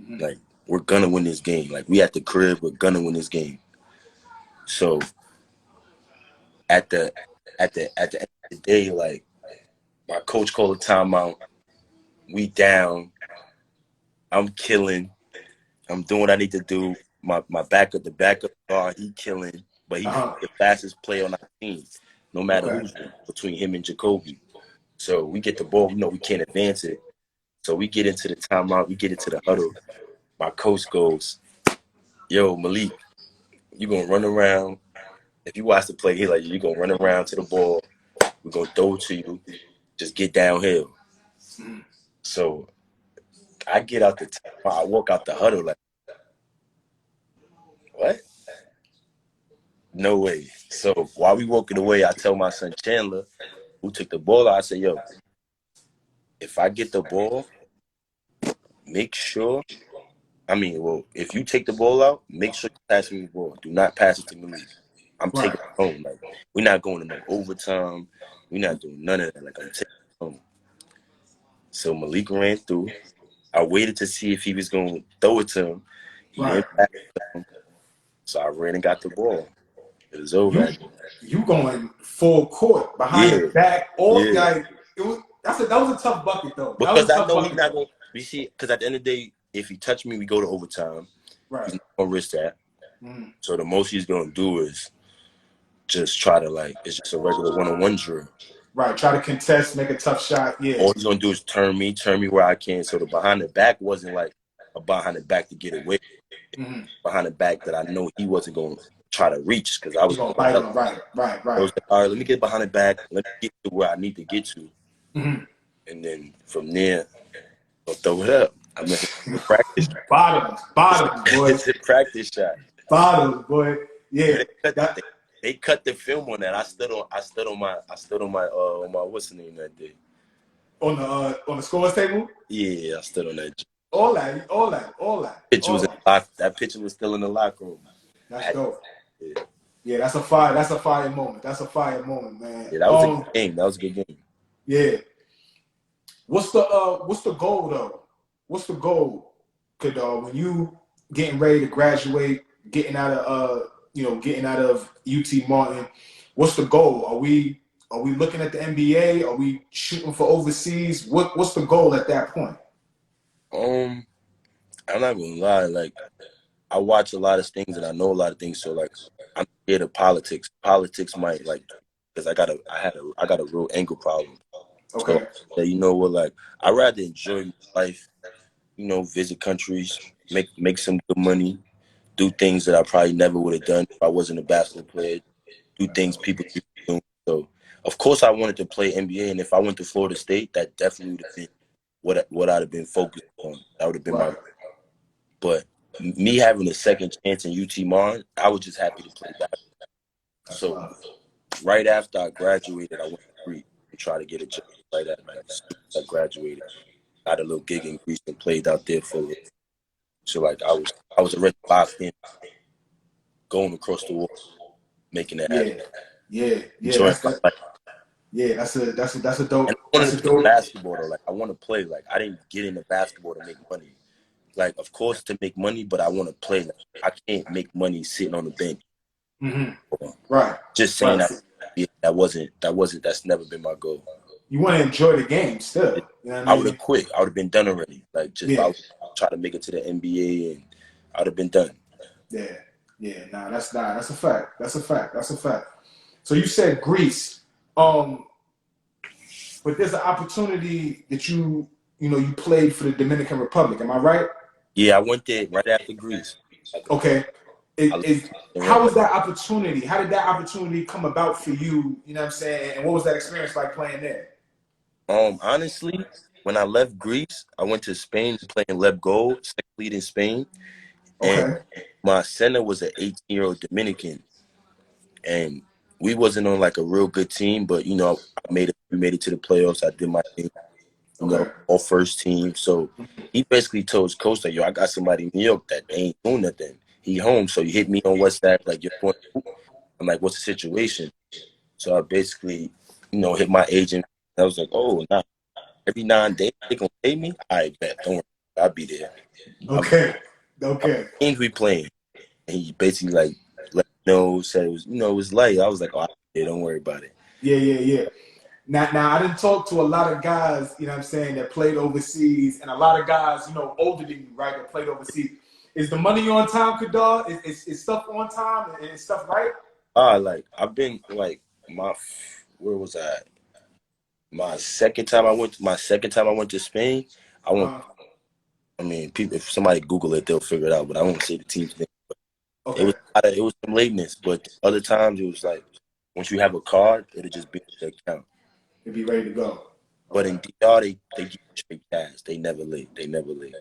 Like, we're gonna win this game. Like, we at the crib, we're gonna win this game. So at the end of the day, like, my coach called a timeout. We down. I'm killing. I'm doing what I need to do. My backup guard, he killing, but he's the fastest player on our team, no matter who's between him and Jacoby. So we get the ball, we can't advance it. So we get into the timeout, we get into the huddle. My coach goes, yo, Malik, you gonna run around. If you watch the play, he's like, you gonna run around to the ball. We're gonna throw it to you. Just get downhill. So I get out the timeout, I walk out the huddle like, what? No way. So while we walking away, I tell my son Chandler, who took the ball out, I said, yo, if I get the ball, make sure, if you take the ball out, make sure you pass me the ball. Do not pass it to Malik. I'm taking it home. Like, we're not going to no overtime. We're not doing none of that. Like, I'm taking it home. So Malik ran through. I waited to see if he was going to throw it to him. He went back to him. So I ran and got the ball. It was over. You going full court behind the back, like that was a tough bucket though. Because I know he's not going. You see, because at the end of the day, if he touch me, we go to overtime. Right. He's not gonna risk that. So the most he's gonna do is just try to it's just a regular one-on-one drill. Right. Try to contest, make a tough shot. Yeah. All he's gonna do is turn me where I can. So the behind the back wasn't like a behind the back to get away. Behind the back that I know he wasn't going to try to reach because I was going to right. I was like, all right, let me get behind the back. Let me get to where I need to get to. And then from there, I'll throw it up. I mean, practice. Bottoms, boy. It's a practice shot. Bottoms, boy. Yeah. They cut the film on that. I stood on my what's the name that day? On the scores table? Yeah, I stood on that. All that. That picture was still in the locker room. That's dope. Yeah, that's a fire moment. That's a fire moment, man. Yeah, that was a good game. That was a good game. Yeah. What's the goal though? What's the goal, Kedar, when you getting ready to graduate, getting out of UT Martin? What's the goal? Are we looking at the NBA? Are we shooting for overseas? What's the goal at that point? I'm not gonna lie, like I watch a lot of things and I know a lot of things, so like I'm scared of politics. Politics might because I got a real anger problem. Okay. So, you know what, like I'd rather enjoy my life, visit countries, make some good money, do things that I probably never would have done if I wasn't a basketball player, do things people keep doing. So of course I wanted to play NBA, and if I went to Florida State, that definitely would have been what I'd have been focused on. That would have been my. But me having a second chance in UT Martin, I was just happy to play basketball. So right after I graduated, I went to Greece and tried to get a job right after I graduated. I had a little gig in Greece and played out there for a little. So like I was already locked in, going across the water, making it happen. Yeah. That's a dope. And I wanted to play basketball though. Like I want to play. Like I didn't get into basketball to make money. Like of course to make money, but I want to play. Like, I can't make money sitting on the bench. Right. Just saying that's never been my goal. You want to enjoy the game still. You know what I mean? I would have quit. I would have been done already. Like I would try to make it to the NBA, and I would have been done. Yeah. Nah, that's a fact. That's a fact. So you said Greece. But there's an opportunity that you played for the Dominican Republic. Am I right? Yeah, I went there right after Greece. Okay. How was that opportunity? How did that opportunity come about for you? You know what I'm saying? And what was that experience like playing there? Honestly, when I left Greece, I went to Spain playing left goal, second lead in Spain, and Okay. my center was an 18-year-old Dominican, and we wasn't on like a real good team, but we made it to the playoffs. I did my thing, Okay. all first team. So he basically told his coach that, yo, I got somebody in New York that ain't doing nothing. He home, so he hit me on WhatsApp like, you're going. I'm like, what's the situation? So I basically, hit my agent. I was like, oh, nah. Every 9 days they gonna pay me. I bet. Don't worry, I'll be there. Okay. Okay. Games we playing, and he basically like let me know, said it was it was light. I was like, oh, yeah, don't worry about it. Yeah. Now I didn't talk to a lot of guys, you know what I'm saying, that played overseas, and a lot of guys, older than you, right, that played overseas. Is the money on time, Kedar? Is stuff on time and is stuff right? Like I've been like where was I? My second time I went to Spain. I went. I mean, people. If somebody Google it, they'll figure it out. But I won't say the team's name. Okay. It was some lateness, but other times it was like once you have a card, it'll just be in the account. To be ready to go. But in DR, they give you straight cash. They never late. They never late.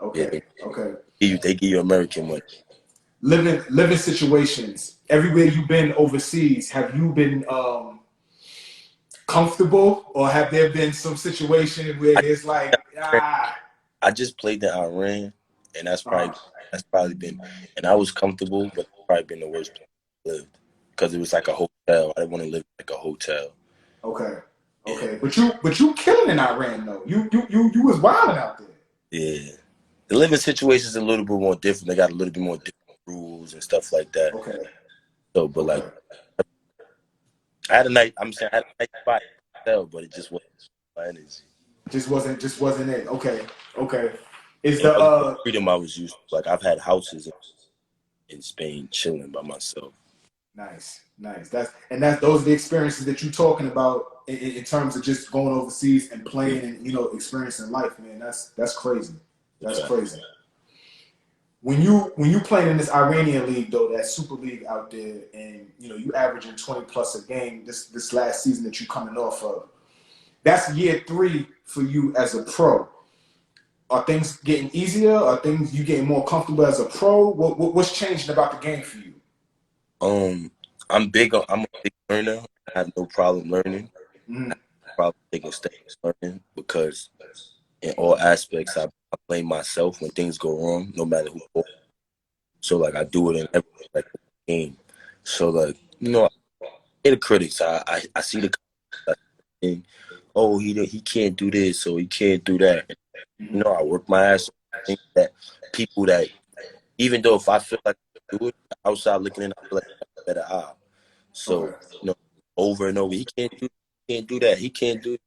Okay. Yeah, Okay. they give you American money. Living situations. Everywhere you've been overseas, have you been comfortable, or have there been some situation where it's like I just played in Iran, and that's probably been, and I was comfortable, but it's probably been the worst place I lived because it was like a hotel. I didn't want to live like a hotel. Okay. Yeah. But you killing in Iran though. You was wilding out there. Yeah. The living situation is a little bit more different. They got a little bit more different rules and stuff like that. Okay. So, but like, I had a night spot hotel, but it just wasn't my energy. Just wasn't it. Okay. Is It wasn't the freedom I was used to. Like, I've had houses in Spain chilling by myself. Nice. Those are the experiences that you're talking about in terms of just going overseas and playing and experiencing life, man. That's crazy. That's crazy. When you playing in this Iranian league though, that Super League out there, and you averaging 20 plus a game this last season that you coming off of, that's year 3 for you as a pro. Are things getting easier? Are things you getting more comfortable as a pro? What's changing about the game for you? I'm a big learner. I have no problem learning. I have no problem taking steps learning because in all aspects I blame myself when things go wrong, no matter who. So like I do it in every game. So like I hear the critics. I see the thing. Oh, he can't do this, so he can't do that. I work my ass off. I think that people that, even though if I feel like I do it, outside looking in, I feel like I'm better out. So, over and over, he can't do that. He can't do it.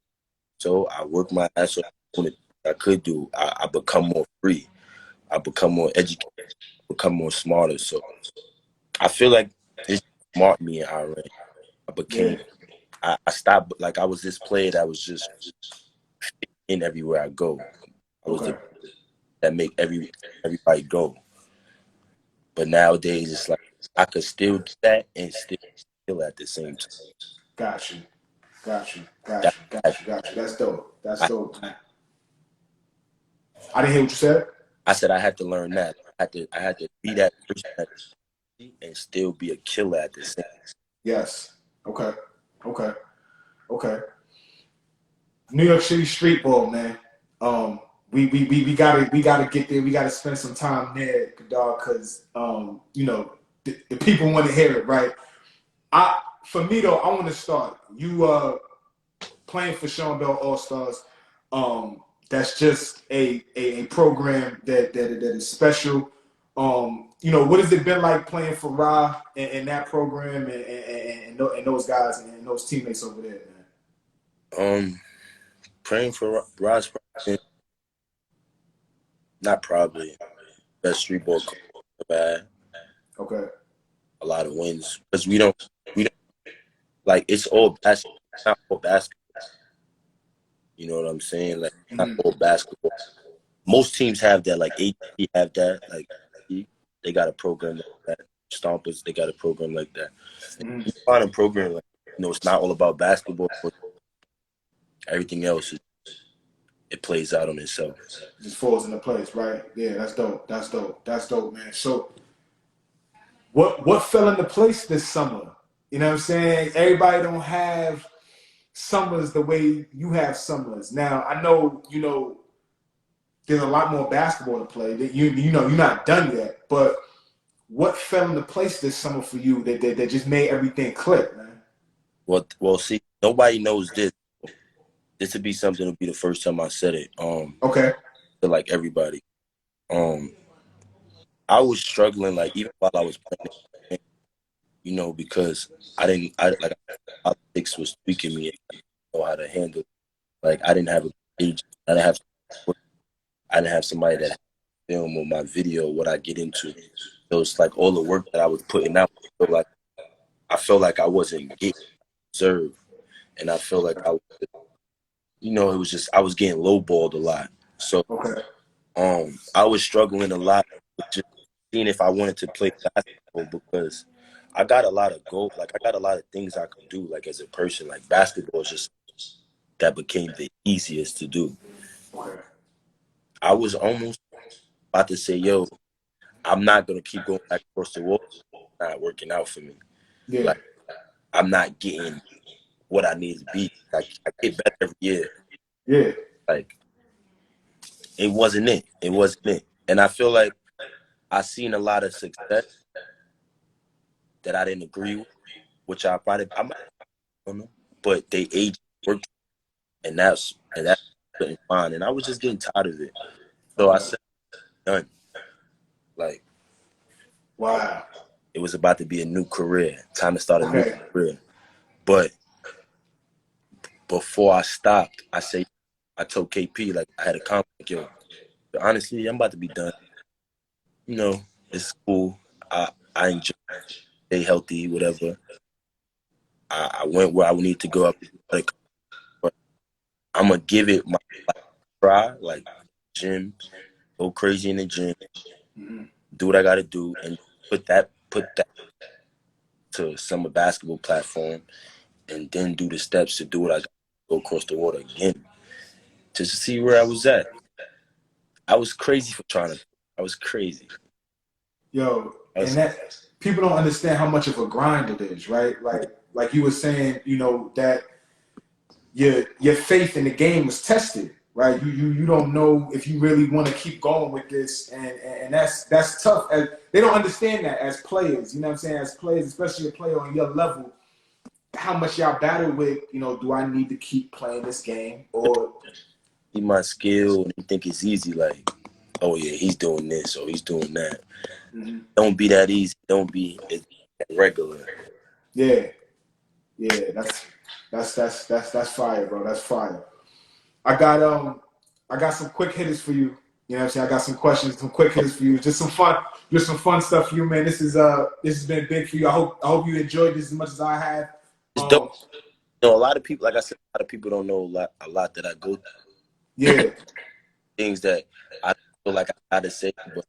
So I work my ass off on it. I could do. I become more free. I become more educated. Become more smarter. So I feel like it's smart me in Iran. I became. I stopped. Like I was this player that was just in everywhere I go. I was that make everybody go. But nowadays it's like I could still do that and still at the same time. Got you. That's dope. Man. I didn't hear what you said. I said I had to learn that. I had to be that person and still be a killer at the same time. Yes. Okay. New York City streetball, man. We gotta get there. We gotta spend some time there, Kedar, because the people want to hear it, right? For me though, I want to start. You playing for Sean Bell All Stars. That's just a program that is special. What has it been like playing for Ra and that program and those guys and those teammates over there, man? Praying for Ra's not probably best streetball coach bad. Okay. A lot of wins because we don't like it's all basketball. It's not all basketball. You know what I'm saying? Like it's not all basketball. Most teams have that. Like AT have that. Like they got a program like that. Stompers, they got a program like that. You find a program like it's not all about basketball. But Everything else, it plays out on itself. Just falls into place, right? Yeah, that's dope. That's dope. That's dope, man. So, what fell into place this summer? You know what I'm saying? Everybody don't have summers the way you have summers. Now, I know, there's a lot more basketball to play. That you know, you're not done yet. But what fell into place this summer for you that just made everything click, man? Well, see, nobody knows this. This would be something. It'll be the first time I said it. Okay. To like everybody. I was struggling, like even while I was playing, because politics was tweaking me. I didn't know how to handle it. Like I didn't have a page. I didn't have somebody that film or my video what I get into. So it's like all the work that I was putting out. I felt like I wasn't getting deserved, and I felt like it was just I was getting lowballed a lot. So I was struggling a lot with just seeing if I wanted to play basketball because I got a lot of goals. Like I got a lot of things I could do. Like as a person, like basketball is just that became the easiest to do. I was almost about to say, yo, I'm not gonna keep going back across the wall. It's not working out for me. Yeah. Like I'm not getting what I need to be. Like I get better every year. Yeah. Like it wasn't it. It wasn't it. And I feel like I seen a lot of success that I didn't agree with, which I might don't know, but they age worked, and that's fine. And I was just getting tired of it. So I said, done. Like, wow, it was about to be a new career. Time to start a new career. But before I stopped, I told KP, like, I had a comment, like, yo, honestly, I'm about to be done. It's cool. I enjoy it. Stay healthy, whatever. I went where I need to go up, but I'm gonna give it my try, like gym, go crazy in the gym, do what I gotta do, and put that to some basketball platform, and then do the steps to do what I got, go across the water again, just to see where I was at. I was crazy for trying to. I was crazy. Yo, and that people don't understand how much of a grind it is, right? Like you were saying, that your faith in the game was tested, right? You don't know if you really want to keep going with this, and that's tough. They don't understand that as players, you know what I'm saying? As players, especially a player on your level, how much y'all battle with, do I need to keep playing this game or see my skill and think it's easy, like, oh yeah, he's doing this or he's doing that. Don't be that easy. Don't be regular. Yeah, that's fire, bro. That's fire. I got some quick hitters for you. You know what I'm saying? I got some questions, some quick hitters for you. Just some fun stuff for you, man. This has been big for you. I hope you enjoyed this as much as I have. It's dope. A lot of people, like I said, a lot of people don't know a lot that I go through. Yeah. Things that I feel like I gotta say, but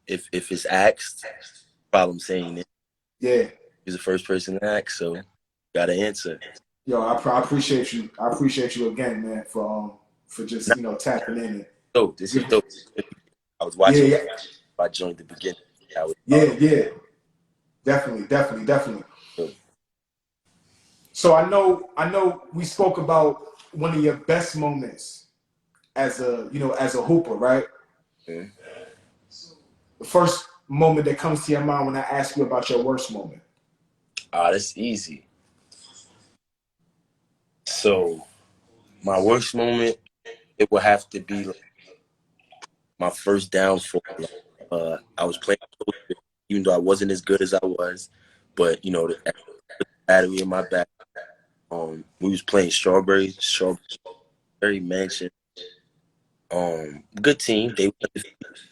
if it's asked, problem saying it. Yeah. He's the first person to ask, so gotta answer. Yo, I appreciate you. I appreciate you again, man, for just tapping in. Dope. This is dope. I was watching. Yeah. I joined the beginning. Yeah. Definitely. So I know we spoke about one of your best moments as a hooper, right? Mm-hmm. The first moment that comes to your mind when I ask you about your worst moment. That's easy. So my worst moment, it would have to be like my first downfall. I was playing, even though I wasn't as good as I was, but the battery in my back. We was playing Strawberry Mansion. Good team. It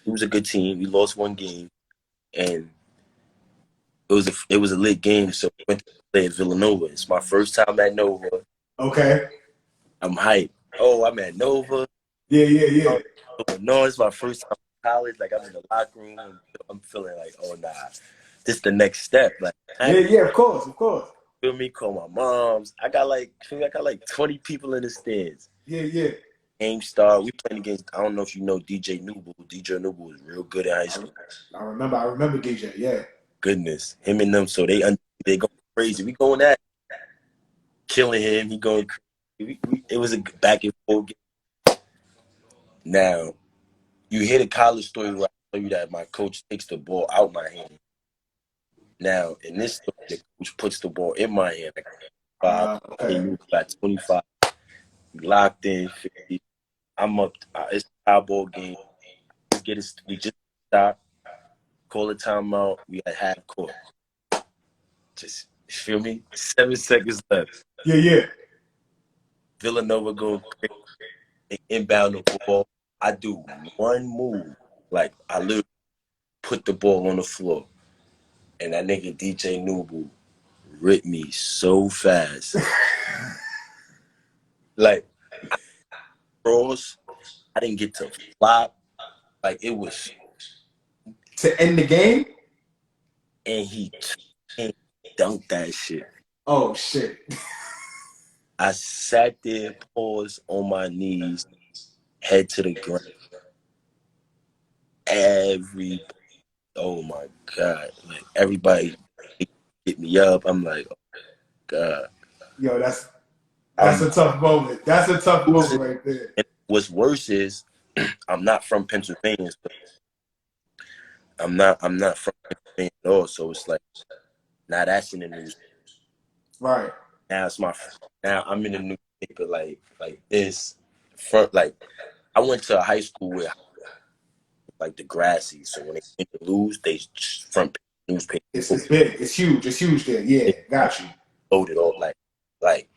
was a good team. We lost one game, and it was a lit game. So we went to play at Villanova. It's my first time at Nova. Okay. I'm hyped. Oh, I'm at Nova. Yeah. No, it's my first time in college. Like I'm in the locker room. I'm feeling like, oh nah, this is the next step. Like yeah, of course. Feel me? Call my moms. I got like 20 people in the stands. Yeah. Game start. We playing against. I don't know if you know DJ Nubu. DJ Nubu was real good in high school. I remember DJ. Yeah. Goodness, him and them. So they go crazy. We going at killing him. He going crazy. It was a back and forth game. Now, you hear the college story where I tell you that my coach takes the ball out my hand. Now, in this story, the coach puts the ball in my hand. Got 25. Locked in 50. I'm up. It's a tie ball game. We just stop. Call a timeout. We at half court. Just feel me? 7 seconds left. Yeah. Villanova go inbound the ball. I do one move. Like, I literally put the ball on the floor. And that nigga DJ Nubu ripped me so fast. Like, I didn't get to flop. Like, it was. To end the game? And he dunked that shit. Oh, shit. I sat there, paused on my knees, head to the ground. Oh my God. Like, everybody hit me up. I'm like, oh my God. Yo, that's a tough moment. That's a tough moment right there. And what's worse is I'm not from Pennsylvania. So I'm not from Pennsylvania at all. So it's like, now that's in the news. Right. Now I'm in the newspaper like this. Like, I went to a high school where like the Grassy. So when they lose, they front newspaper. It's big. It's huge. It's huge there. Yeah, got you. Loaded all like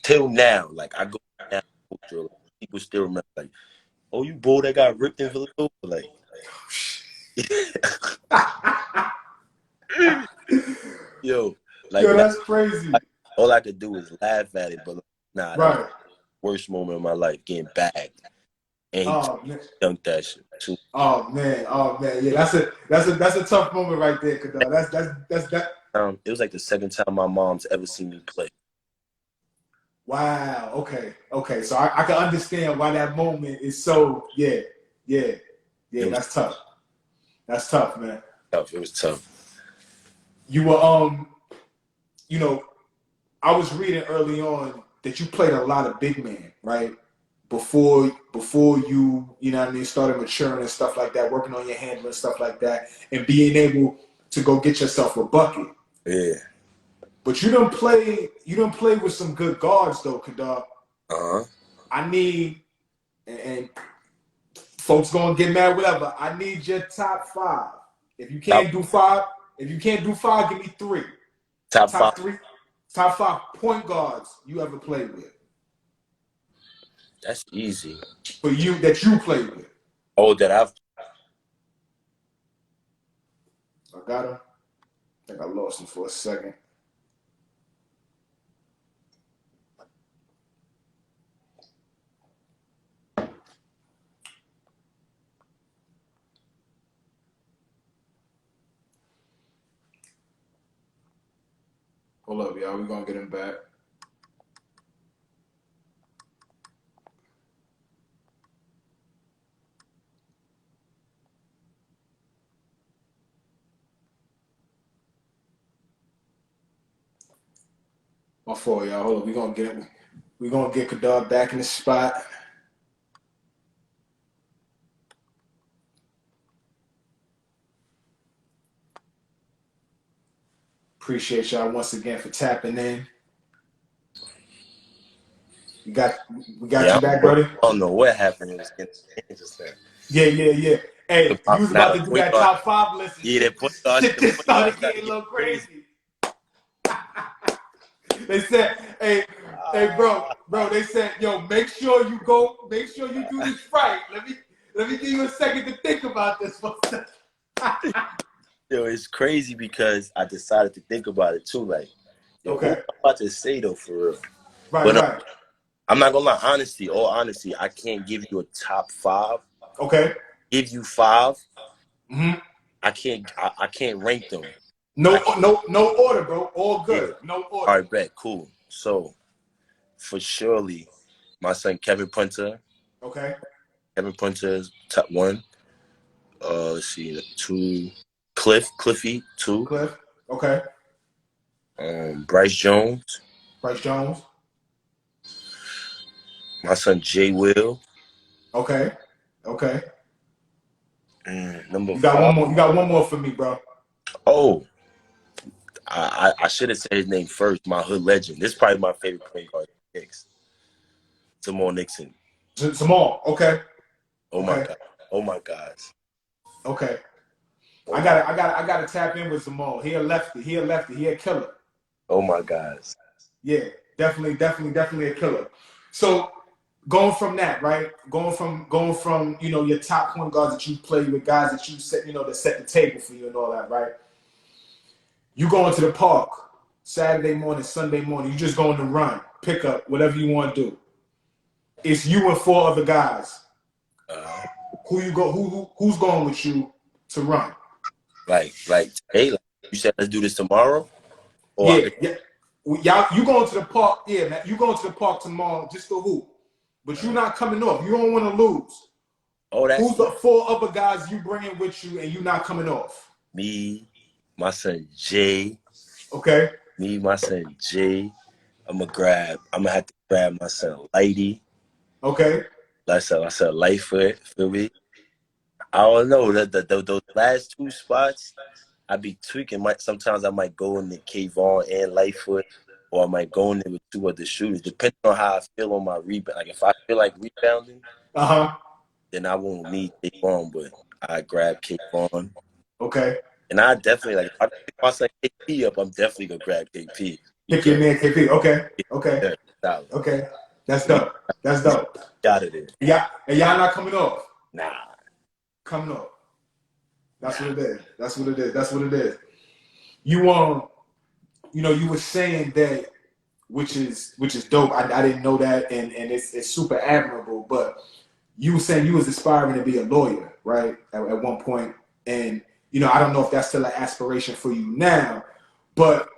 till now. Like, I go down drill, people still remember like, oh, you bull that got ripped in Villanova. Like, yo, that's crazy. All I could do is laugh at it, but nah, right. That was the worst moment of my life, getting bagged. And he dunked that shit too. Oh man. Yeah, that's a tough moment right there, Kedar. That's that. It was like the second time my mom's ever seen me play. Wow. Okay. So I can understand why that moment is so. Yeah. That's tough. That's tough, man. It was tough. You were I was reading early on that you played a lot of big man, right? Before you know what I mean, started maturing and stuff like that, working on your handling and stuff like that, and being able to go get yourself a bucket. Yeah. But you don't play with some good guards though, Kedar. Uh-huh. I need, and folks gonna get mad, whatever. I need your top 5. If you can't do 5, give me 3. Top 5. 3. Top 5 point guards you ever played with. That's easy. For you, that you played with. Oh, that I've. I got him. I think I lost him for a second. Hold up, y'all. We're going to get him back. My fault, y'all. Hold up. We're gonna get Kedar back in the spot. Appreciate y'all once again for tapping in. We got you back, buddy. I don't know what happened. It was interesting. Yeah. Hey, you was about to do that top 5 list. Yeah, shit just started getting a little crazy. They said, hey, bro, they said, yo, make sure you do this right. Let me give you a second to think about this. Yo, it's crazy because I decided to think about it too. Like, yo, okay. What I'm about to say though, for real. Right. I'm not gonna lie, all honesty, I can't give you a top 5. Okay. Give you 5. Mm-hmm. I can't rank them. No order, bro. All good. Yeah. No order. All right, bet. Cool. So, for surely, my son Kevin Punter. Okay. Kevin Punter is top 1. Let's see, 2. Cliffy, 2. Cliff. Okay. Bryce Jones. Bryce Jones. My son Jay Will. Okay. Okay. And number You got 5. one more. You got one more for me, bro. Oh, I should have said his name first. My hood legend. This is probably my favorite point guard. Knicks. Jamal Nixon. Jamal. Okay. Oh my God. Oh my God. Okay. I gotta tap in with Jamal. He a lefty. He a killer. Oh my God. Yeah, definitely a killer. So going from that, right? Going from your top point guards that you play with, guys that you set, that set the table for you and all that, right? You go into the park Saturday morning, Sunday morning. You just going to run, pick up, whatever you want to do. It's you and 4 other guys. Who's going with you to run? Like hey, you said let's do this tomorrow? Or Yeah. Y'all, you going to the park? Yeah, man. You going to the park tomorrow just to hoop, but you're not coming off. You don't want to lose. Oh, that's Who's the 4 other guys you bringing with you, and you not coming off? me, my son Jay. Okay. Me, my son Jay. I'm gonna have to grab my son Lighty. Okay. I said Lightfoot. Feel me? I don't know. Those last 2 spots, I be tweaking. Sometimes I might go in the Kayvon and Lightfoot, or I might go in there with 2 other shooters, depending on how I feel on my rebound. Like if I feel like rebounding, then I won't need Kayvon, but I grab Kayvon. Okay. And I definitely if I pick my son KP up, I'm definitely gonna grab KP. Pick your man KP. Okay. Okay. Yeah, Okay. That's dope. That's dope. Got it. Yeah. And y'all not coming off. Nah. Coming off. That's what it is. That's what it is. That's what it is. You you were saying that, which is dope. I didn't know that, and it's super admirable. But you were saying you was aspiring to be a lawyer, right? At one point, and I don't know if that's still an aspiration for you now, but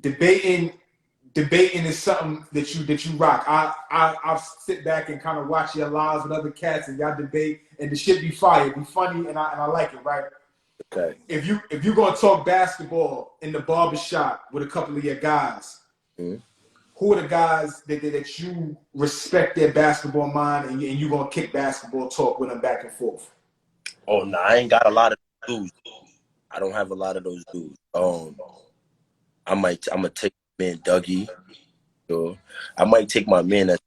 debating is something that you rock. I sit back and kind of watch your lives with other cats, and y'all debate, and the shit be fire, be funny, and I like it, right? Okay. If you're gonna talk basketball in the barbershop with a couple of your guys, who are the guys that you respect their basketball mind, and you gonna kick basketball talk with them back and forth? Oh no, I ain't got a lot of dudes. I don't have a lot of those dudes. I'm gonna take my man Dougie. So I might take my man that's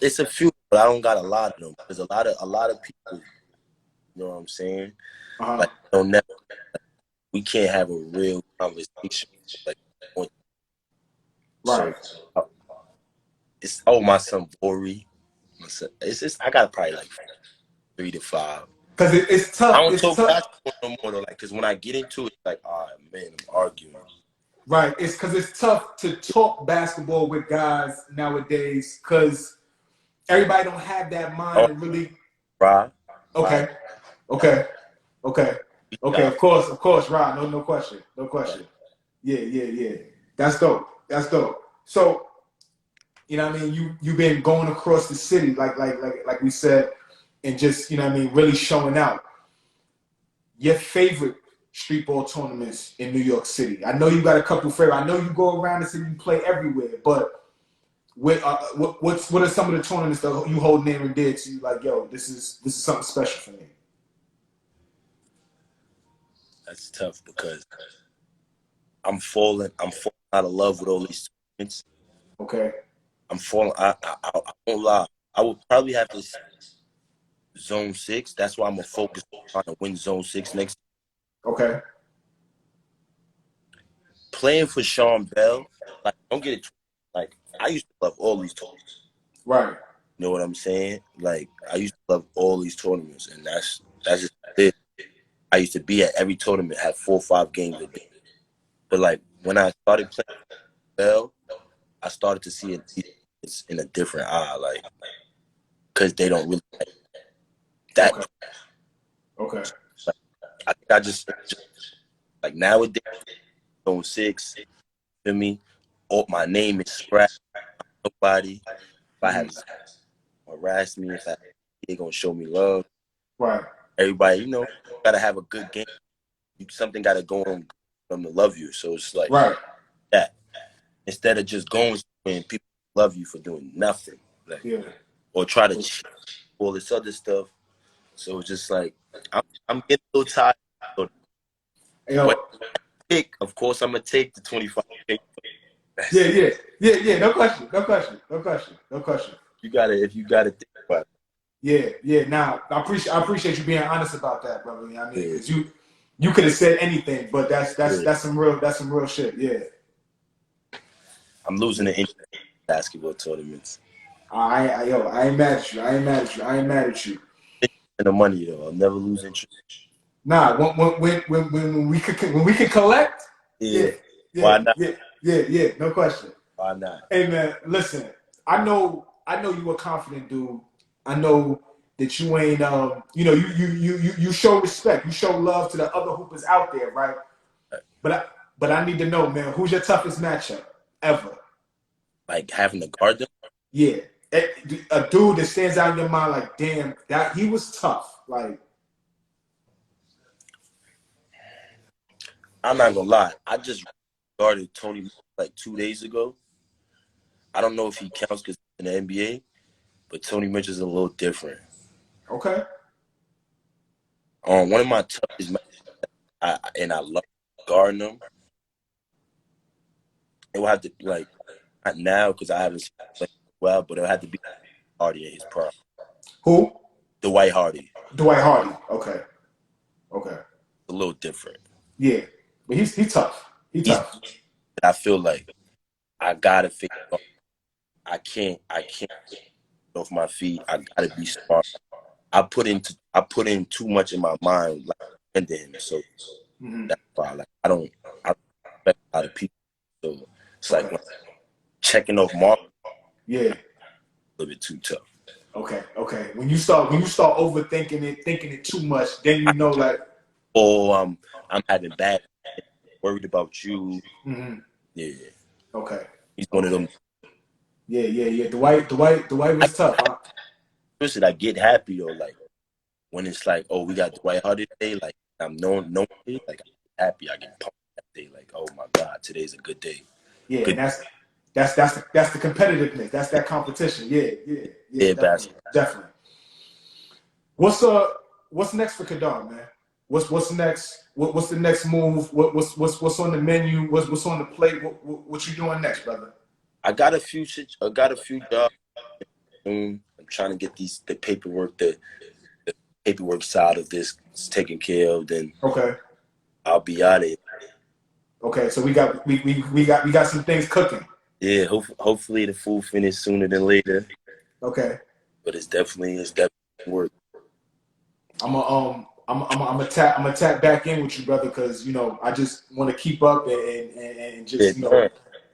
it's a few, but I don't got a lot of them because a lot of people, you know what I'm saying? Like we can't have a real conversation. Like, right. So, it's my son Vori. It's just I got probably like 3 to 5. Because it's tough. I don't it's talk tough. basketball no more though. Like, because when I get into it, it's like, man, I'm arguing. Right. It's because it's tough to talk basketball with guys nowadays because everybody don't have that mind to really. Right. Okay. Okay. Okay. Okay. Of course, Rod. No question. No question. Yeah. That's dope. So, you know what I mean? You've been going across the city, like we said, and just, you know what I mean, really showing out. Your favorite street ball tournaments in New York City? I know you got a couple favorite. I know you go around the city, you play everywhere, but what are some of the tournaments that you hold near and dear to you? Like, yo, this is something special for me. That's tough because I'm falling out of love with all these tournaments. Okay. I'm falling. I won't lie. I would probably have to Zone 6. That's why I'm gonna focus on trying to win Zone 6 next. Okay. Playing for Sean Bell, like, don't get it. Like, I used to love all these tournaments. Right. You know what I'm saying? Like, I used to love all these tournaments, and that's just it. I used to be at every tournament, had 4 or 5 games a day. But like when I started playing Bell, I started to see it in a different eye, like, because they don't really like that. Okay. I think I just like nowadays, on 6, feel me? Oh, my name is scratched. Nobody. If I have harassed me, if they're gonna show me love. Right. Everybody, you know, gotta have a good game. Something gotta go on for them to love you. So it's like Right. that. Instead of just going when people love you for doing nothing. Like, Yeah. or try to cheat, all this other stuff. So it's just like I'm getting a little tired. So, Yo. but of course I'm gonna take the 25K. Yeah. No question. You gotta think about it. Yeah. Now I appreciate you being honest about that, brother. You know what I mean, because you could have said anything, but that's some real shit. Yeah. I'm losing the basketball tournaments. I ain't mad at you. I ain't mad at you. And the money though, I'll never lose interest. Nah, when we could collect. Yeah. Why not? Yeah. No question. Why not? Hey man, listen. I know you a confident dude. I know that you ain't you show respect. You show love to the other hoopers out there, right? But I need to know, man, who's your toughest matchup ever? Like having to guard them? Yeah. A dude that stands out in your mind like, damn, that he was tough. Like, I'm not gonna lie. I just guarded Tony like 2 days ago. I don't know if he counts because in the NBA, but Tony Mitchell's a little different. Okay. One of my toughest matches, and I love guarding him. It will have to be like not now because I haven't played well, but it'll have to be Hardy in his prime. Who? Dwight Hardy. Dwight Hardy. Okay. A little different. Yeah, but he's tough. He's tough. I feel like I gotta figure out. I can't get off my feet. I gotta be smart. I put in too much in my mind, like into him. So that's why, like, I respect a lot of people. So it's like checking off Mark. Yeah. A little bit too tough. Okay. When you start overthinking it, thinking it too much, then you know, like, I'm having bad, worried about you. Mm-hmm. Yeah. Okay. He's one of them. Yeah. Dwight was tough. Huh? Especially, I get happy though, like when it's like, oh, we got Dwight Hardy today. Like I'm like I'm happy. I get pumped that day. Like, oh my God, today's a good day. Yeah, good. And that's the competitiveness. That's that competition. Yeah. Definitely. What's next for Kedar, man? What's next? What's the next move? What's on the menu? What's on the plate? What you doing next, brother? I got a few jobs. I'm trying to get the paperwork side of this taken care of. Then I'll be out of it. Okay, so we got some things cooking. Yeah, hopefully the food finish sooner than later. Okay. But it's definitely work. I'm a tap back in with you, brother, because I just want to keep up and just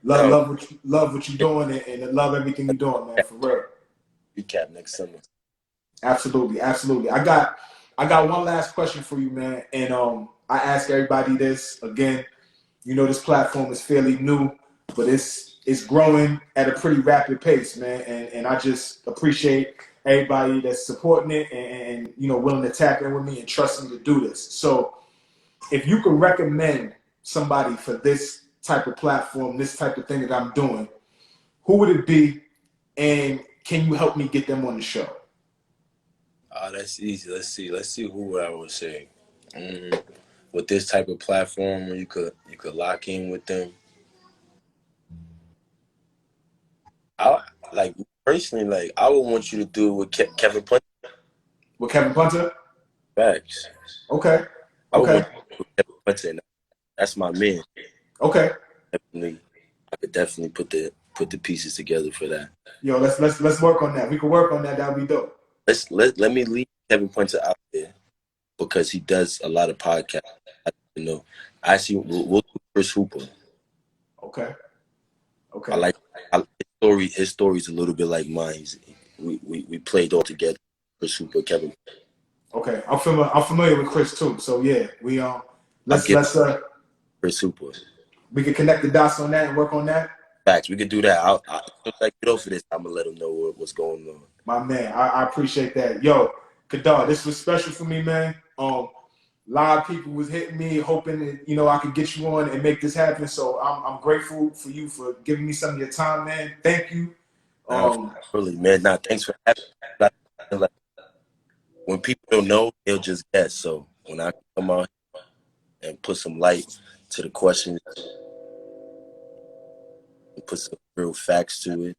love what you're doing and love everything you're doing, man, for real. Recap next summer. Absolutely. I got one last question for you, man, and I ask everybody this again. This platform is fairly new, but it's growing at a pretty rapid pace, man, and I just appreciate everybody that's supporting it and willing to tap in with me and trust me to do this. So if you could recommend somebody for this type of platform, this type of thing that I'm doing, who would it be, and can you help me get them on the show? That's easy. Let's see who I would say. With this type of platform where you could lock in with them. Personally, I would want you to do it with Kevin Punter. With Kevin Punter? Facts. Okay. I would want you to do it with Kevin Punter. That's my man. Okay. I could definitely put the pieces together for that. Yo, let's work on that. We can work on that. That'll be dope. Let me leave Kevin Punter out there because he does a lot of podcasts. I see we'll do Chris Hooper. Okay. I like his story's a little bit like mine. We played all together. Chris Hooper, Kevin. Okay, I'm familiar with Chris too. So yeah, we I'll get let's Chris Hooper. we can connect the dots on that and work on that. Facts. We could do that. As soon as I get over this, I'm gonna let him know what's going on. My man, I appreciate that. Yo, Kedar, this was special for me, man. A lot of people was hitting me, hoping that, you know, I could get you on and make this happen. So I'm grateful for you for giving me some of your time, man. Thank you. Really, man. Nah, thanks for having me. Like, when people don't know, they'll just guess. So when I come out and put some light to the questions and put some real facts to it,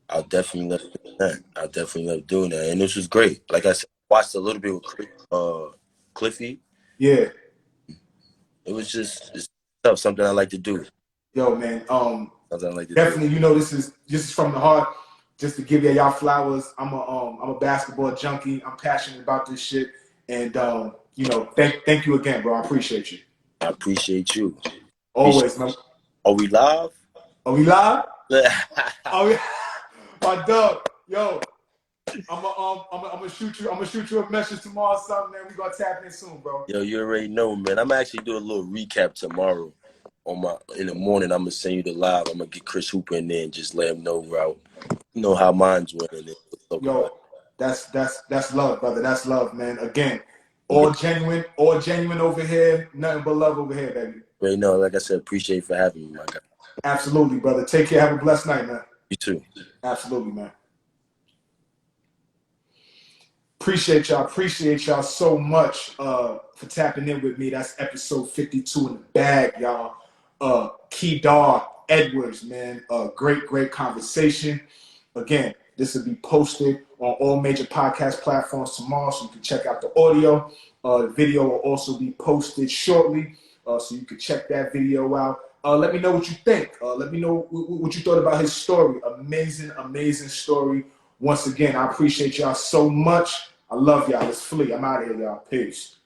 I'll definitely love doing that. I'll definitely love doing that. And this was great. Like I said, I watched a little bit with Cliffy. Yeah. It was just something I like to do. Yo, man. Something I like to Definitely, do. you know, this is from the heart. Just to give y'all flowers. I'm a basketball junkie. I'm passionate about this shit. And you know, thank you again, bro. I appreciate you. I appreciate you. Always, man. Are we live? Are we live? Oh yeah, my dog. Yo, I'm gonna shoot you a message tomorrow or something, man. We gonna tap in soon, bro. Yo, you already know, man. I'm actually doing a little recap tomorrow. In the morning, I'm gonna send you the live. I'm gonna get Chris Hooper in there and just let him know how mine's went. And yo, that's love, brother. That's love, man. Again, all genuine over here. Nothing but love over here, baby. Right now, like I said, appreciate you for having me, my guy. Absolutely, brother. Take care. Have a blessed night, man. You too. Absolutely, man. Appreciate y'all so much for tapping in with me. That's episode 52 in the bag, y'all. Kedar Edwards, man. Great conversation. Again, this will be posted on all major podcast platforms tomorrow, so you can check out the audio. The video will also be posted shortly, so you can check that video out. Let me know what you think. Let me know what you thought about his story. Amazing story. Once again, I appreciate y'all so much. I love y'all. Let's flee. I'm out of here, y'all. Peace.